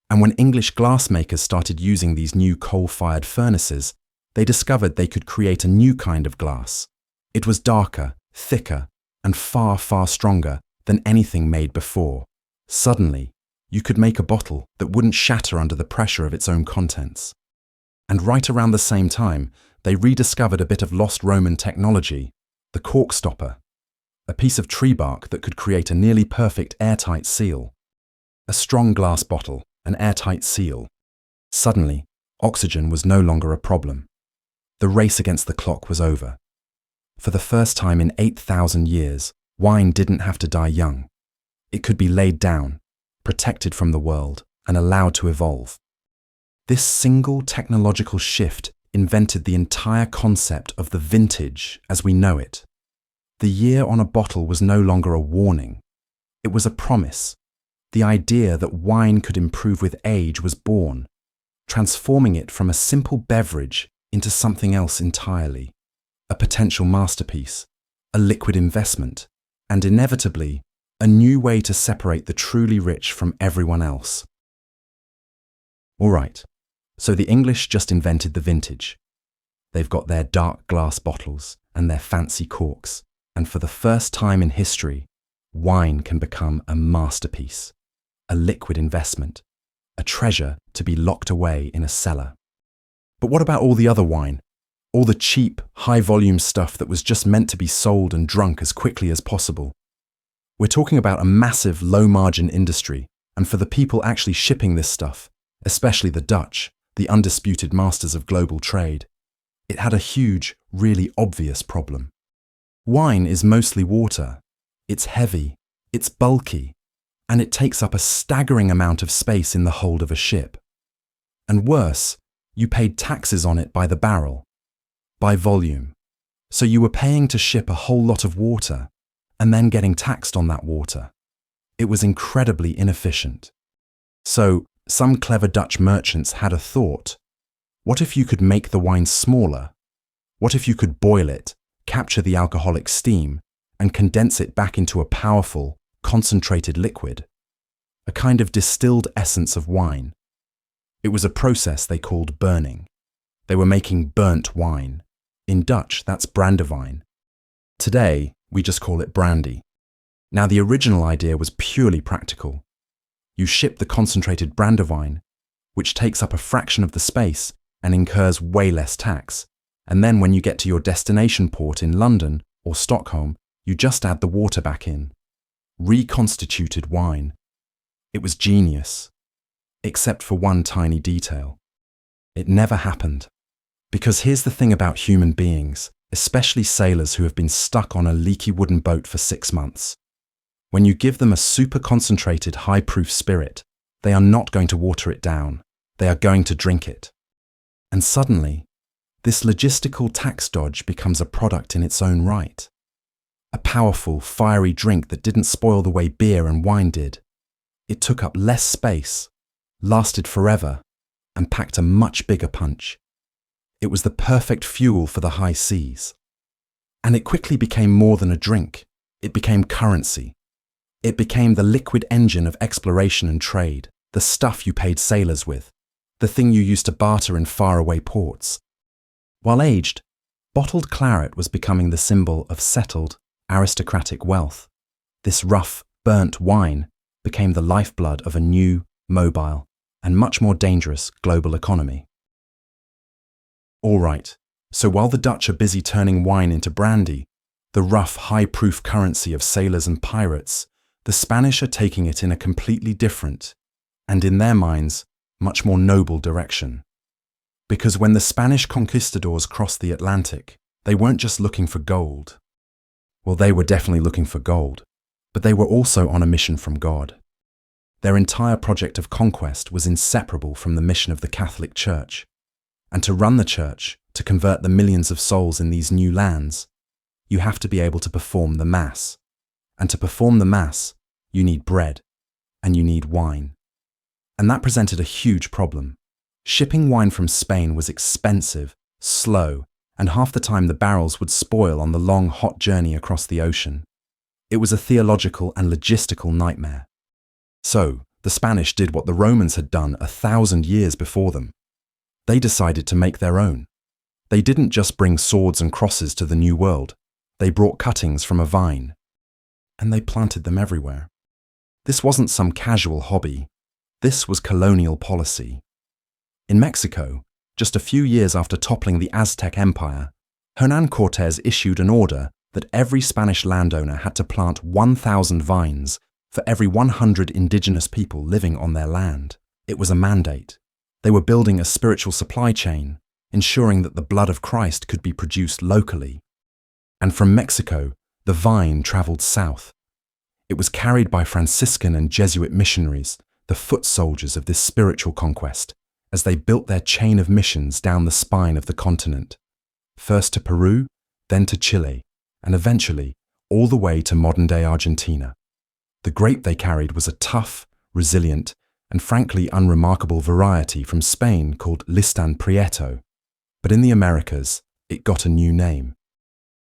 And when English glassmakers started using these new coal-fired furnaces, they discovered they could create a new kind of glass. It was darker, thicker, and far, far stronger than anything made before. Suddenly, you could make a bottle that wouldn't shatter under the pressure of its own contents. And right around the same time, they rediscovered a bit of lost Roman technology, the cork stopper, a piece of tree bark that could create a nearly perfect airtight seal. A strong glass bottle, an airtight seal. Suddenly, oxygen was no longer a problem. The race against the clock was over. For the first time in 8,000 years, wine didn't have to die young. It could be laid down, protected from the world, and allowed to evolve. This single technological shift invented the entire concept of the vintage as we know it. The year on a bottle was no longer a warning. It was a promise. The idea that wine could improve with age was born, transforming it from a simple beverage into something else entirely. A potential masterpiece, a liquid investment, and inevitably, a new way to separate the truly rich from everyone else. All right, so the English just invented the vintage. They've got their dark glass bottles and their fancy corks, and for the first time in history, wine can become a masterpiece, a liquid investment, a treasure to be locked away in a cellar. But what about all the other wine? All the cheap, high-volume stuff that was just meant to be sold and drunk as quickly as possible? We're talking about a massive, low-margin industry, and for the people actually shipping this stuff, especially the Dutch, the undisputed masters of global trade, it had a huge, really obvious problem. Wine is mostly water. It's heavy, it's bulky, and it takes up a staggering amount of space in the hold of a ship. And worse, you paid taxes on it by the barrel, by volume. So you were paying to ship a whole lot of water, and then getting taxed on that water. It was incredibly inefficient. So some clever Dutch merchants had a thought. What if you could make the wine smaller? What if you could boil it, capture the alcoholic steam, and condense it back into a powerful, concentrated liquid? A kind of distilled essence of wine. It was a process they called burning. They were making burnt wine. In Dutch, that's brandewijn. Today, we just call it brandy. Now, the original idea was purely practical. You ship the concentrated brandewijn, which takes up a fraction of the space and incurs way less tax. And then when you get to your destination port in London or Stockholm, you just add the water back in. Reconstituted wine. It was genius. Except for one tiny detail. It never happened. Because here's the thing about human beings, especially sailors who have been stuck on a leaky wooden boat for 6 months. When you give them a super concentrated high-proof spirit, they are not going to water it down. They are going to drink it. And suddenly, this logistical tax dodge becomes a product in its own right. A powerful, fiery drink that didn't spoil the way beer and wine did. It took up less space, lasted forever, and packed a much bigger punch. It was the perfect fuel for the high seas. And it quickly became more than a drink. It became currency. It became the liquid engine of exploration and trade, the stuff you paid sailors with, the thing you used to barter in faraway ports. While aged, bottled claret was becoming the symbol of settled, aristocratic wealth. This rough, burnt wine became the lifeblood of a new, mobile, and much more dangerous global economy. All right, so while the Dutch are busy turning wine into brandy, the rough, high-proof currency of sailors and pirates, the Spanish are taking it in a completely different, and in their minds, much more noble direction. Because when the Spanish conquistadors crossed the Atlantic, they weren't just looking for gold. Well, they were definitely looking for gold, But they were also on a mission from God. Their entire project of conquest was inseparable from the mission of the Catholic Church. And to run the church, to convert the millions of souls in these new lands, you have to be able to perform the Mass. And to perform the Mass, you need bread, and you need wine. And that presented a huge problem. Shipping wine from Spain was expensive, slow, and half the time the barrels would spoil on the long, hot journey across the ocean. It was a theological and logistical nightmare. So, the Spanish did what the Romans had done 1,000 years before them. They decided to make their own. They didn't just bring swords and crosses to the New World. They brought cuttings from a vine. And they planted them everywhere. This wasn't some casual hobby. This was colonial policy. In Mexico, just a few years after toppling the Aztec Empire, Hernán Cortés issued an order that every Spanish landowner had to plant 1,000 vines for every 100 indigenous people living on their land. It was a mandate. They were building a spiritual supply chain, ensuring that the blood of Christ could be produced locally. And from Mexico, the vine traveled south. It was carried by Franciscan and Jesuit missionaries, the foot soldiers of this spiritual conquest, as they built their chain of missions down the spine of the continent, first to Peru, then to Chile, and eventually all the way to modern-day Argentina. The grape they carried was a tough, resilient, and frankly unremarkable variety from Spain called Listan Prieto, but in the Americas, it got a new name.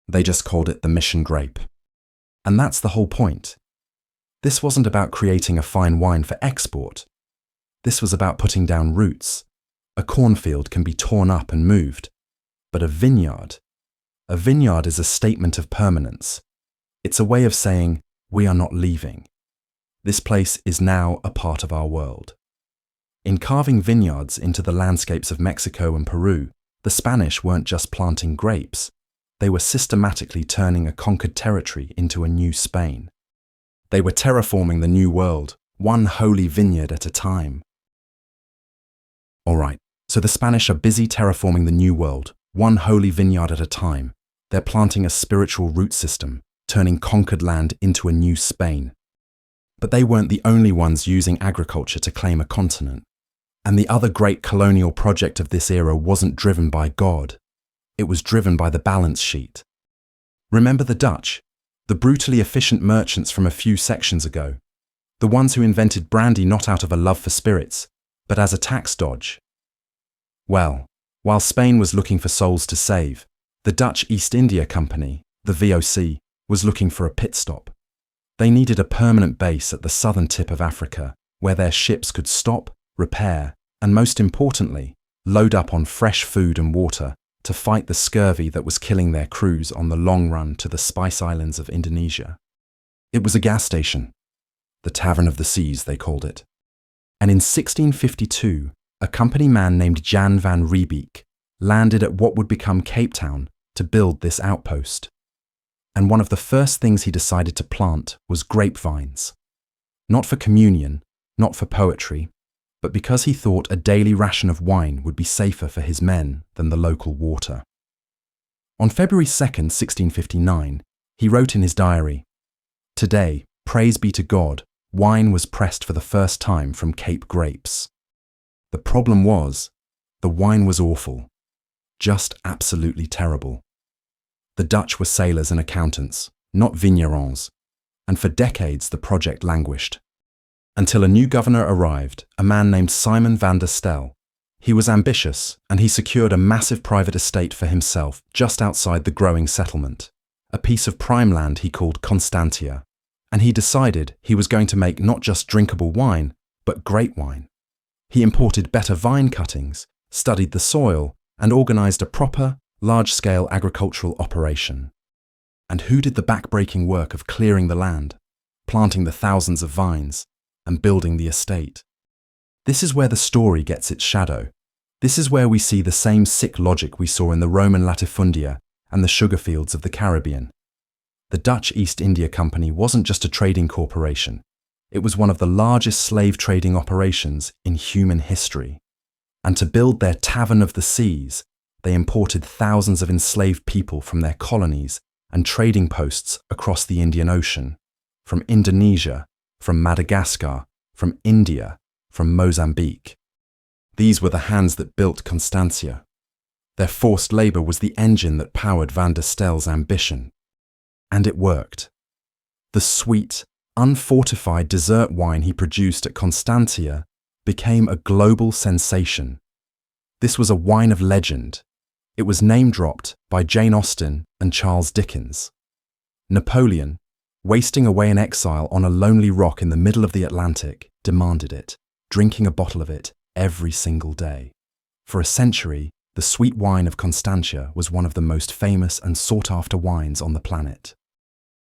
They just called it the Mission Grape. And that's the whole point. This wasn't about creating a fine wine for export. This was about putting down roots. A cornfield can be torn up and moved, but a vineyard is a statement of permanence. It's a way of saying, we are not leaving. This place is now a part of our world. In carving vineyards into the landscapes of Mexico and Peru, the Spanish weren't just planting grapes. They were systematically turning a conquered territory into a new Spain. They were terraforming the new world, one holy vineyard at a time. All right, so the Spanish are busy terraforming the new world, one holy vineyard at a time. They're planting a spiritual root system, turning conquered land into a new Spain. But they weren't the only ones using agriculture to claim a continent. And the other great colonial project of this era wasn't driven by God. It was driven by the balance sheet. Remember the Dutch, the brutally efficient merchants from a few sections ago, the ones who invented brandy not out of a love for spirits, but as a tax dodge? Well, while Spain was looking for souls to save, the Dutch East India Company, the VOC, was looking for a pit stop. They needed a permanent base at the southern tip of Africa, where their ships could stop, repair, and most importantly, load up on fresh food and water to fight the scurvy that was killing their crews on the long run to the Spice Islands of Indonesia. It was a gas station. The Tavern of the Seas, they called it. And in 1652, a company man named Jan van Riebeek landed at what would become Cape Town to build this outpost. And one of the first things he decided to plant was grapevines. Not for communion, not for poetry, but because he thought a daily ration of wine would be safer for his men than the local water. On February 2nd, 1659, he wrote in his diary, "Today, praise be to God, wine was pressed for the first time from Cape grapes." The problem was, the wine was awful, just absolutely terrible. The Dutch were sailors and accountants, not vignerons, and for decades the project languished. Until a new governor arrived, a man named Simon van der Stel. He was ambitious, and he secured a massive private estate for himself just outside the growing settlement, a piece of prime land he called Constantia. And he decided he was going to make not just drinkable wine, but great wine. He imported better vine cuttings, studied the soil, and organized a proper, large-scale agricultural operation. And who did the back-breaking work of clearing the land, planting the thousands of vines, and building the estate? This is where the story gets its shadow. This is where we see the same sick logic we saw in the Roman latifundia and the sugar fields of the Caribbean. The Dutch East India Company wasn't just a trading corporation. It was one of the largest slave trading operations in human history. And to build their Tavern of the Seas, they imported thousands of enslaved people from their colonies and trading posts across the Indian Ocean. from Indonesia, from Madagascar, from India, from Mozambique. These were the hands that built Constancia. Their forced labor was the engine that powered Van der Stel's ambition. And it worked. The sweet, unfortified dessert wine he produced at Constancia became a global sensation. This was a wine of legend. It was name-dropped by Jane Austen and Charles Dickens. Napoleon, wasting away in exile on a lonely rock in the middle of the Atlantic, demanded it, drinking a bottle of it every single day. For a century, the sweet wine of Constancia was one of the most famous and sought-after wines on the planet.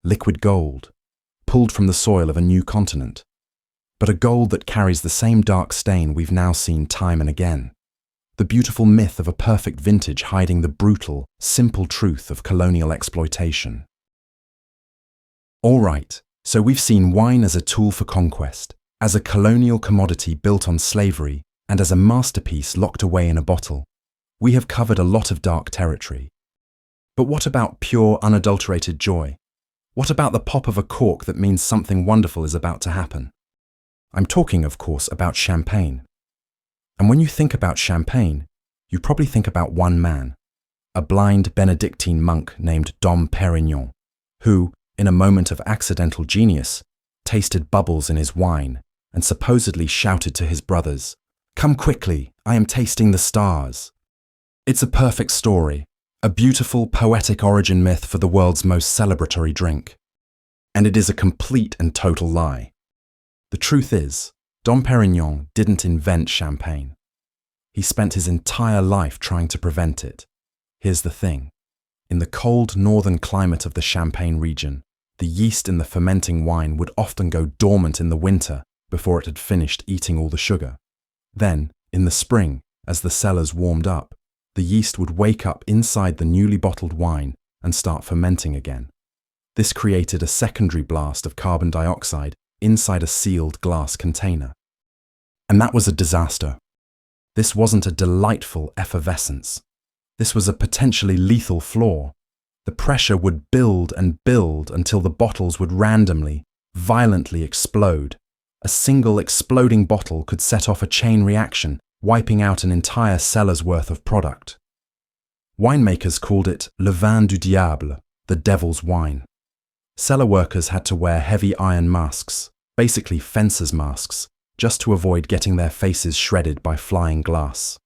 Liquid gold, pulled from the soil of a new continent, but a gold that carries the same dark stain we've now seen time and again. The beautiful myth of a perfect vintage hiding the brutal, simple truth of colonial exploitation. All right, so we've seen wine as a tool for conquest, as a colonial commodity built on slavery, and as a masterpiece locked away in a bottle. We have covered a lot of dark territory. But what about pure, unadulterated joy? What about the pop of a cork that means something wonderful is about to happen? I'm talking, of course, about champagne. And when you think about champagne, you probably think about one man, a blind Benedictine monk named Dom Perignon, who, in a moment of accidental genius, tasted bubbles in his wine and supposedly shouted to his brothers, "Come quickly, I am tasting the stars." It's a perfect story, a beautiful, poetic origin myth for the world's most celebratory drink. And it is a complete and total lie. The truth is, Dom Perignon didn't invent champagne. He spent his entire life trying to prevent it. Here's the thing. In the cold northern climate of the Champagne region, the yeast in the fermenting wine would often go dormant in the winter before it had finished eating all the sugar. Then, in the spring, as the cellars warmed up, the yeast would wake up inside the newly bottled wine and start fermenting again. This created a secondary blast of carbon dioxide inside a sealed glass container. And that was a disaster. This wasn't a delightful effervescence. This was a potentially lethal flaw. The pressure would build and build until the bottles would randomly, violently explode. A single exploding bottle could set off a chain reaction, wiping out an entire cellar's worth of product. Winemakers called it le vin du diable, the devil's wine. Cellar workers had to wear heavy iron masks, basically fencer's masks, just to avoid getting their faces shredded by flying glass.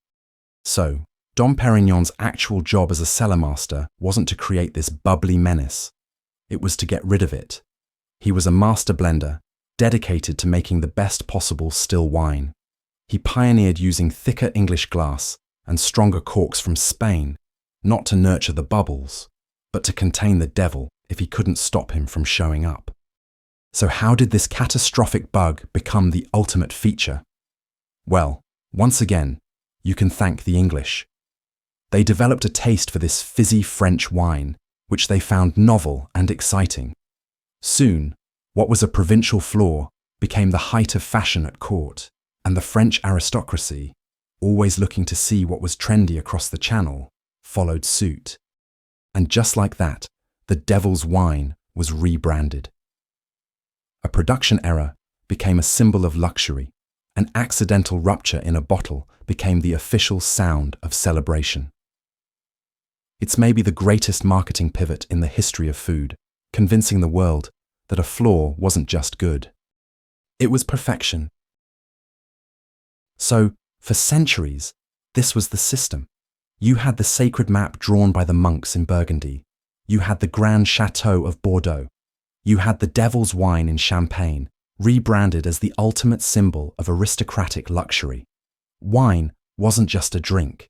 So, Dom Perignon's actual job as a cellar master wasn't to create this bubbly menace. It was to get rid of it. He was a master blender, dedicated to making the best possible still wine. He pioneered using thicker English glass and stronger corks from Spain, not to nurture the bubbles, but to contain the devil if he couldn't stop him from showing up. So how did this catastrophic bug become the ultimate feature? Well, once again, you can thank the English. They developed a taste for this fizzy French wine, which they found novel and exciting. Soon, what was a provincial flaw became the height of fashion at court, and the French aristocracy, always looking to see what was trendy across the channel, followed suit. And just like that, the devil's wine was rebranded. A production error became a symbol of luxury. An accidental rupture in a bottle became the official sound of celebration. It's maybe the greatest marketing pivot in the history of food, convincing the world that a flaw wasn't just good. It was perfection. So, for centuries, this was the system. You had the sacred map drawn by the monks in Burgundy. You had the Grand Chateau of Bordeaux. You had the devil's wine in Champagne, rebranded as the ultimate symbol of aristocratic luxury. Wine wasn't just a drink.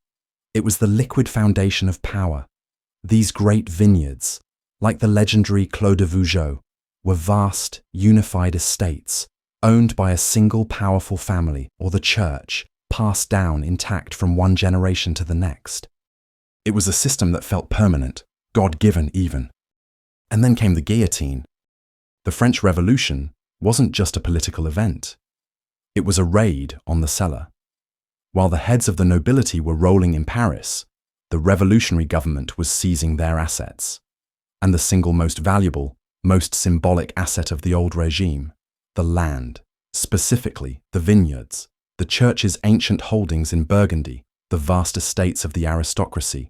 It was the liquid foundation of power. These great vineyards, like the legendary Clos de Vougeot, were vast, unified estates, owned by a single powerful family or the church, passed down intact from one generation to the next. It was a system that felt permanent, God-given even. And then came the guillotine. The French Revolution wasn't just a political event. It was a raid on the cellar. While the heads of the nobility were rolling in Paris, the revolutionary government was seizing their assets. And the single most valuable most symbolic asset of the old regime, the land, specifically the vineyards, the church's ancient holdings in Burgundy, the vast estates of the aristocracy.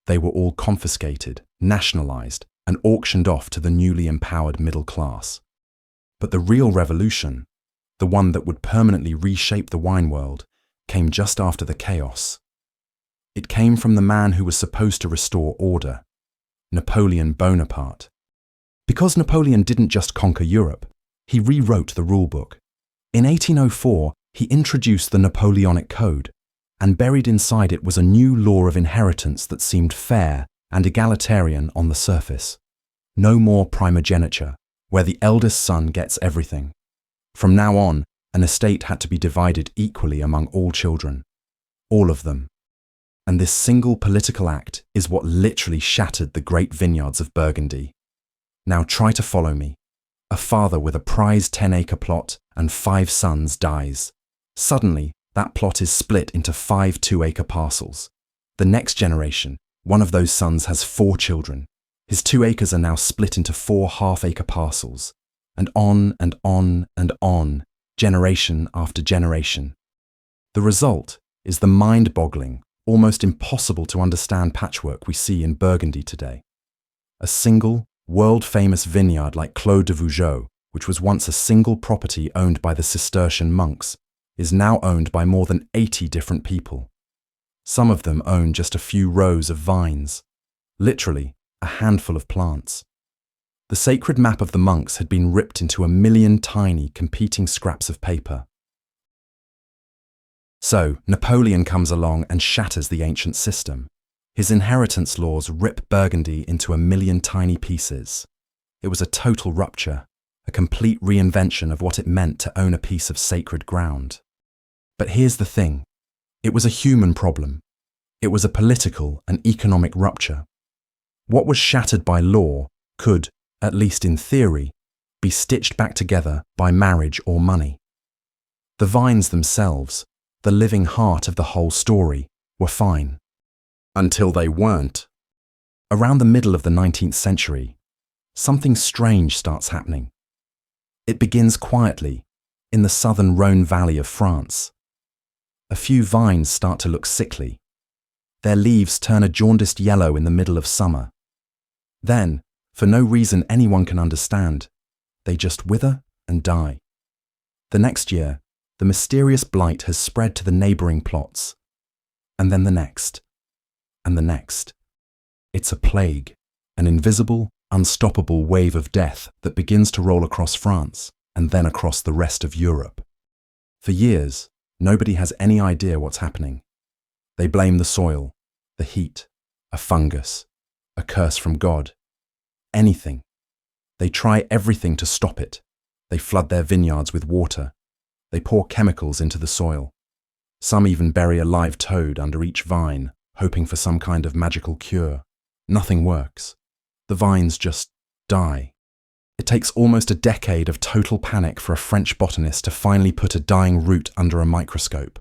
They were all confiscated, nationalized, and auctioned off to the newly empowered middle class. But the real revolution, the one that would permanently reshape the wine world, came just after the chaos. It came from the man who was supposed to restore order, Napoleon Bonaparte. Because Napoleon didn't just conquer Europe, he rewrote the rulebook. In 1804, he introduced the Napoleonic Code, and buried inside it was a new law of inheritance that seemed fair and egalitarian on the surface. No more primogeniture, where the eldest son gets everything. From now on, an estate had to be divided equally among all children. All of them. And this single political act is what literally shattered the great vineyards of Burgundy. Now try to follow me. A father with a prized 10-acre plot and 5 sons dies. Suddenly, that plot is split into 5 2-acre parcels. The next generation, one of those sons has 4 children. His 2 acres are now split into 4 half-acre parcels. And on and on and on, generation after generation. The result is the mind-boggling, almost impossible to understand patchwork we see in Burgundy today. A single, world-famous vineyard like Clos de Vougeot, which was once a single property owned by the Cistercian monks, is now owned by more than 80 different people. Some of them own just a few rows of vines, literally a handful of plants. The sacred map of the monks had been ripped into a million tiny, competing scraps of paper. So, Napoleon comes along and shatters the ancient system. His inheritance laws rip Burgundy into a million tiny pieces. It was a total rupture, a complete reinvention of what it meant to own a piece of sacred ground. But here's the thing. It was a human problem. It was a political and economic rupture. What was shattered by law could, at least in theory, be stitched back together by marriage or money. The vines themselves, the living heart of the whole story, were fine. Until they weren't. Around the middle of the 19th century, something strange starts happening. It begins quietly, in the southern Rhône Valley of France. A few vines start to look sickly. Their leaves turn a jaundiced yellow in the middle of summer. Then, for no reason anyone can understand, they just wither and die. The next year, the mysterious blight has spread to the neighbouring plots. And then the next. And the next. It's a plague, an invisible, unstoppable wave of death that begins to roll across France and then across the rest of Europe. For years, nobody has any idea what's happening. They blame the soil, the heat, a fungus, a curse from God. Anything. They try everything to stop it. They flood their vineyards with water. They pour chemicals into the soil. Some even bury a live toad under each vine, hoping for some kind of magical cure. Nothing works. The vines just die. It takes almost a decade of total panic for a French botanist to finally put a dying root under a microscope.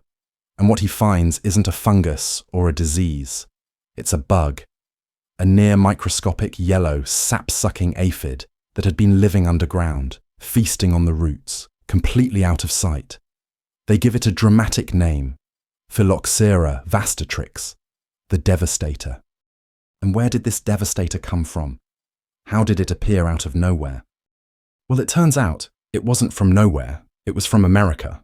And what he finds isn't a fungus or a disease. It's a bug. A near-microscopic yellow, sap-sucking aphid that had been living underground, feasting on the roots, completely out of sight. They give it a dramatic name, Phylloxera vastatrix, the devastator. And where did this devastator come from? How did it appear out of nowhere? Well, it turns out it wasn't from nowhere, it was from America.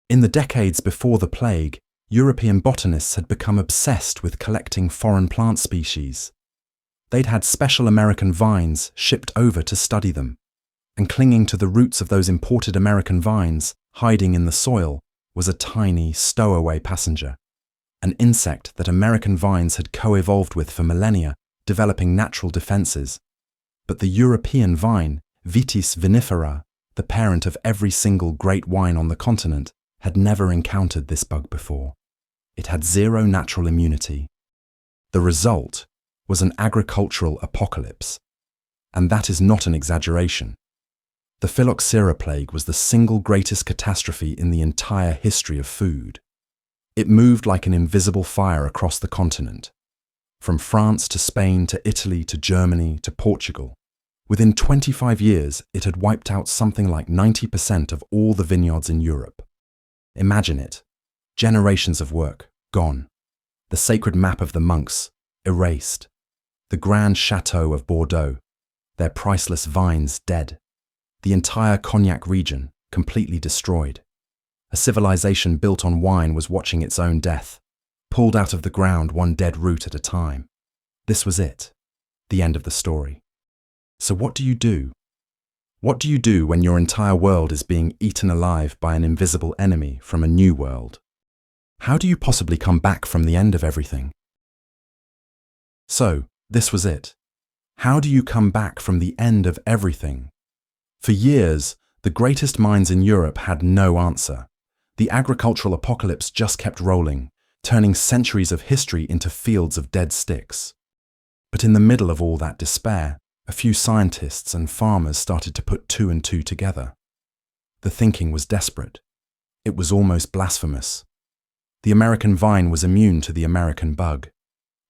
In the decades before the plague, European botanists had become obsessed with collecting foreign plant species. They'd had special American vines shipped over to study them, and clinging to the roots of those imported American vines, hiding in the soil, was a tiny, stowaway passenger, an insect that American vines had co-evolved with for millennia, developing natural defenses. But the European vine, Vitis vinifera, the parent of every single great wine on the continent, had never encountered this bug before. It had zero natural immunity. The result was an agricultural apocalypse. And that is not an exaggeration. The phylloxera plague was the single greatest catastrophe in the entire history of food. It moved like an invisible fire across the continent. From France to Spain to Italy to Germany to Portugal, Within 25 years, it had wiped out something like 90% of all the vineyards in Europe. Imagine it. Generations of work, gone. The sacred map of the monks, erased. The grand chateau of Bordeaux, their priceless vines dead. The entire Cognac region, completely destroyed. A civilization built on wine was watching its own death, pulled out of the ground one dead root at a time. This was it. The end of the story. So what do you do? What do you do when your entire world is being eaten alive by an invisible enemy from a new world? How do you possibly come back from the end of everything? So, this was it. How do you come back from the end of everything? For years, the greatest minds in Europe had no answer. The agricultural apocalypse just kept rolling, turning centuries of history into fields of dead sticks. But in the middle of all that despair, a few scientists and farmers started to put two and two together. The thinking was desperate. It was almost blasphemous. The American vine was immune to the American bug,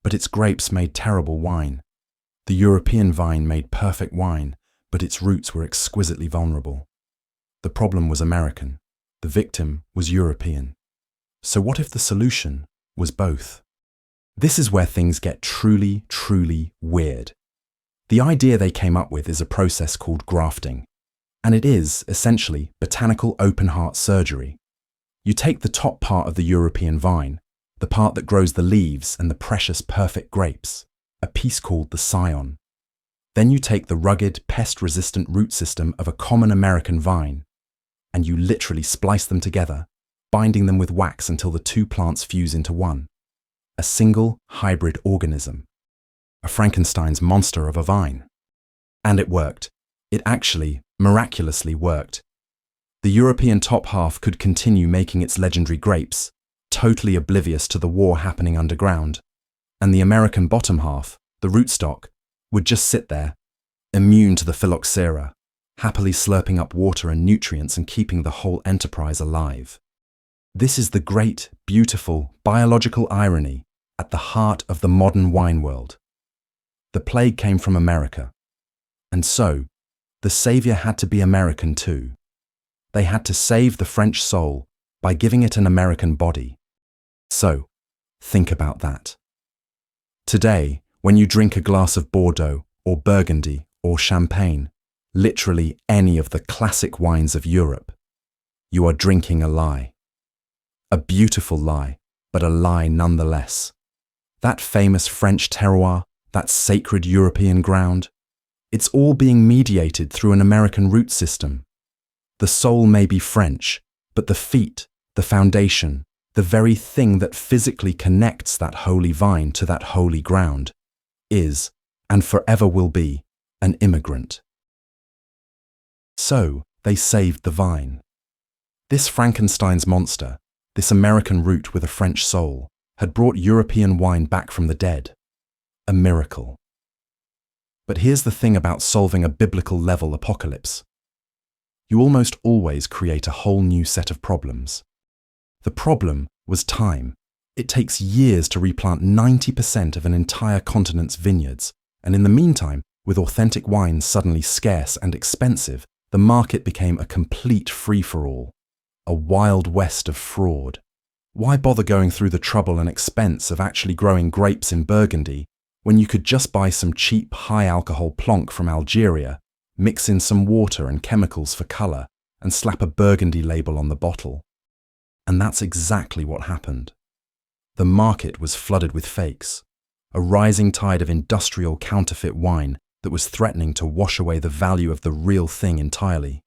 but its grapes made terrible wine. The European vine made perfect wine, but its roots were exquisitely vulnerable. The problem was American. The victim was European. So what if the solution was both? This is where things get truly, truly weird. The idea they came up with is a process called grafting, and it is, essentially, botanical open-heart surgery. You take the top part of the European vine, the part that grows the leaves and the precious perfect grapes, a piece called the scion. Then you take the rugged, pest-resistant root system of a common American vine, and you literally splice them together, binding them with wax until the two plants fuse into one. A single hybrid organism. A Frankenstein's monster of a vine. And it worked. It actually, miraculously worked. The European top half could continue making its legendary grapes, totally oblivious to the war happening underground, and the American bottom half, the rootstock, would just sit there, immune to the phylloxera, happily slurping up water and nutrients and keeping the whole enterprise alive. This is the great, beautiful, biological irony at the heart of the modern wine world. The plague came from America, and so, the savior had to be American too. They had to save the French soul by giving it an American body. So, think about that. Today, when you drink a glass of Bordeaux, or Burgundy, or Champagne, literally any of the classic wines of Europe, you are drinking a lie. A beautiful lie, but a lie nonetheless. That famous French terroir, that sacred European ground, it's all being mediated through an American root system. The soul may be French, but the feet, the foundation, the very thing that physically connects that holy vine to that holy ground, is, and forever will be, an immigrant. So, they saved the vine. This Frankenstein's monster, this American root with a French soul, had brought European wine back from the dead. A miracle. But here's the thing about solving a biblical-level apocalypse. You almost always create a whole new set of problems. The problem was time. It takes years to replant 90% of an entire continent's vineyards, and in the meantime, with authentic wines suddenly scarce and expensive, the market became a complete free-for-all, a wild west of fraud. Why bother going through the trouble and expense of actually growing grapes in Burgundy when you could just buy some cheap, high-alcohol plonk from Algeria, mix in some water and chemicals for colour, and slap a Burgundy label on the bottle? And that's exactly what happened. The market was flooded with fakes, a rising tide of industrial counterfeit wine that was threatening to wash away the value of the real thing entirely.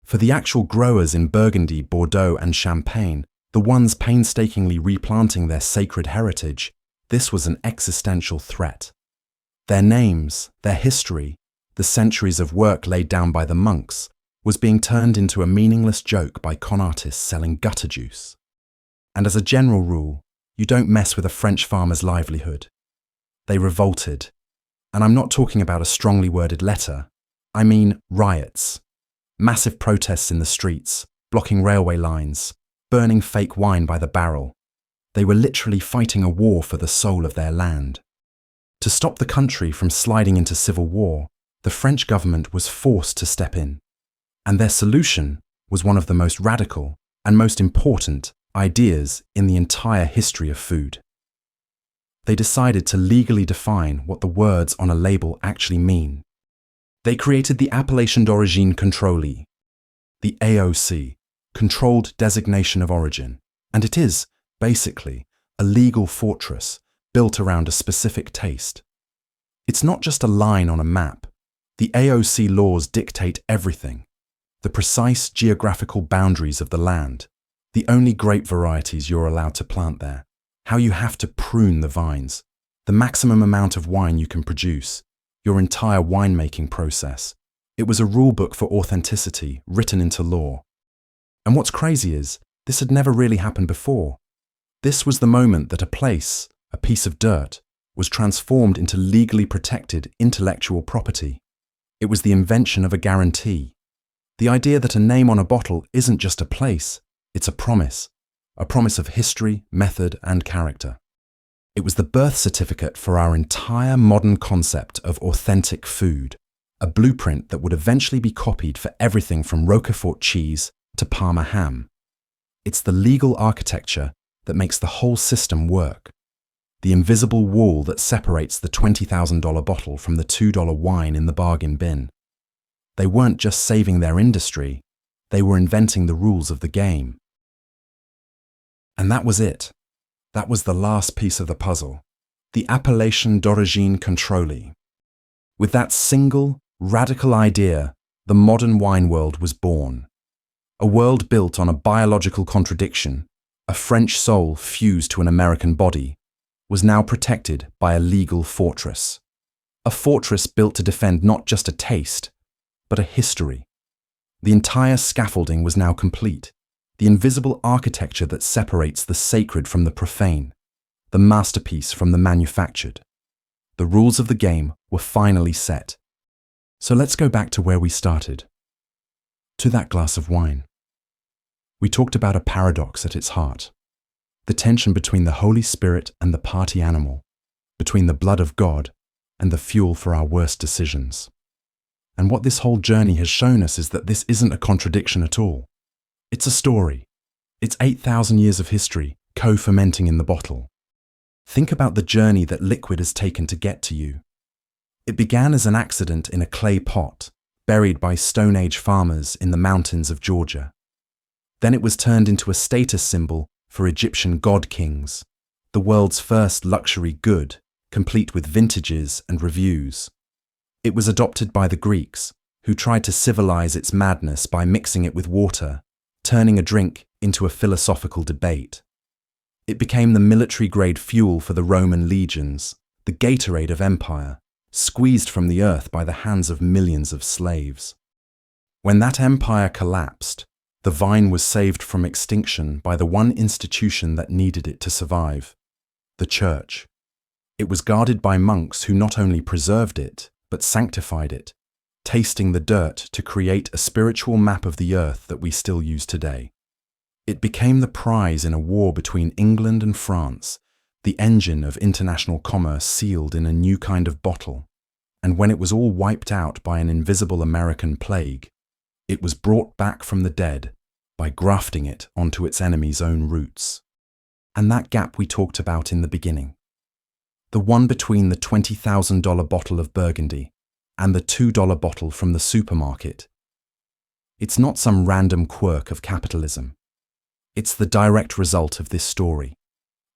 For the actual growers in Burgundy, Bordeaux, and Champagne, the ones painstakingly replanting their sacred heritage, this was an existential threat. Their names, their history, the centuries of work laid down by the monks, was being turned into a meaningless joke by con artists selling gutter juice. And as a general rule, you don't mess with a French farmer's livelihood. They revolted. And I'm not talking about a strongly worded letter. I mean riots. Massive protests in the streets, blocking railway lines, burning fake wine by the barrel. They were literally fighting a war for the soul of their land. To stop the country from sliding into civil war, the French government was forced to step in, and their solution was one of the most radical and most important ideas in the entire history of food. They decided to legally define what the words on a label actually mean. They created the Appellation d'Origine Contrôlée, the AOC, Controlled Designation of Origin, and it is, basically, a legal fortress built around a specific taste. It's not just a line on a map. The AOC laws dictate everything: the precise geographical boundaries of the land, the only grape varieties you're allowed to plant there, how you have to prune the vines, the maximum amount of wine you can produce, your entire winemaking process. It was a rulebook for authenticity written into law. And what's crazy is, this had never really happened before. This was the moment that a place, a piece of dirt, was transformed into legally protected intellectual property. It was the invention of a guarantee. The idea that a name on a bottle isn't just a place, it's a promise of history, method, and character. It was the birth certificate for our entire modern concept of authentic food, a blueprint that would eventually be copied for everything from Roquefort cheese to Parma ham. It's the legal architecture that makes the whole system work. The invisible wall that separates the $20,000 bottle from the $2 wine in the bargain bin. They weren't just saving their industry, they were inventing the rules of the game. And that was it. That was the last piece of the puzzle, the Appellation d'Origine Contrôlée. With that single, radical idea, the modern wine world was born. A world built on a biological contradiction, a French soul fused to an American body, was now protected by a legal fortress. A fortress built to defend not just a taste, but a history. The entire scaffolding was now complete. The invisible architecture that separates the sacred from the profane, the masterpiece from the manufactured. The rules of the game were finally set. So let's go back to where we started. To that glass of wine. We talked about a paradox at its heart. The tension between the Holy Spirit and the party animal, between the blood of God and the fuel for our worst decisions. And what this whole journey has shown us is that this isn't a contradiction at all. It's a story. It's 8,000 years of history co-fermenting in the bottle. Think about the journey that liquid has taken to get to you. It began as an accident in a clay pot, buried by Stone Age farmers in the mountains of Georgia. Then it was turned into a status symbol for Egyptian god kings, the world's first luxury good, complete with vintages and reviews. It was adopted by the Greeks, who tried to civilize its madness by mixing it with water, turning a drink into a philosophical debate. It became the military-grade fuel for the Roman legions, the Gatorade of empire, squeezed from the earth by the hands of millions of slaves. When that empire collapsed, the vine was saved from extinction by the one institution that needed it to survive, the church. It was guarded by monks who not only preserved it, but sanctified it, tasting the dirt to create a spiritual map of the earth that we still use today. It became the prize in a war between England and France, the engine of international commerce sealed in a new kind of bottle, and when it was all wiped out by an invisible American plague, it was brought back from the dead by grafting it onto its enemy's own roots. And that gap we talked about in the beginning. The one between the $20,000 bottle of Burgundy and the $2 bottle from the supermarket. It's not some random quirk of capitalism. It's the direct result of this story.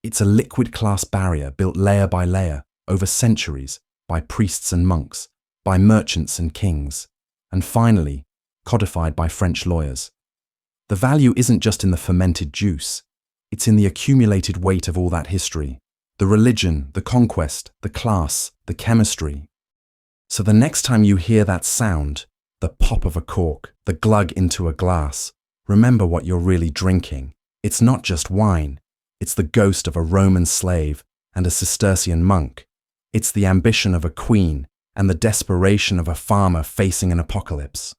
It's a liquid class barrier built layer by layer over centuries by priests and monks, by merchants and kings, and finally, codified by French lawyers. The value isn't just in the fermented juice, it's in the accumulated weight of all that history, the religion, the conquest, the class, the chemistry. So the next time you hear that sound, the pop of a cork, the glug into a glass, remember what you're really drinking. It's not just wine, it's the ghost of a Roman slave and a Cistercian monk. It's the ambition of a queen and the desperation of a farmer facing an apocalypse.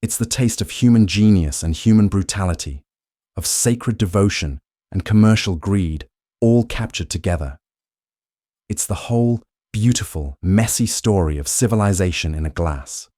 It's the taste of human genius and human brutality, of sacred devotion and commercial greed, all captured together. It's the whole beautiful, messy story of civilization in a glass.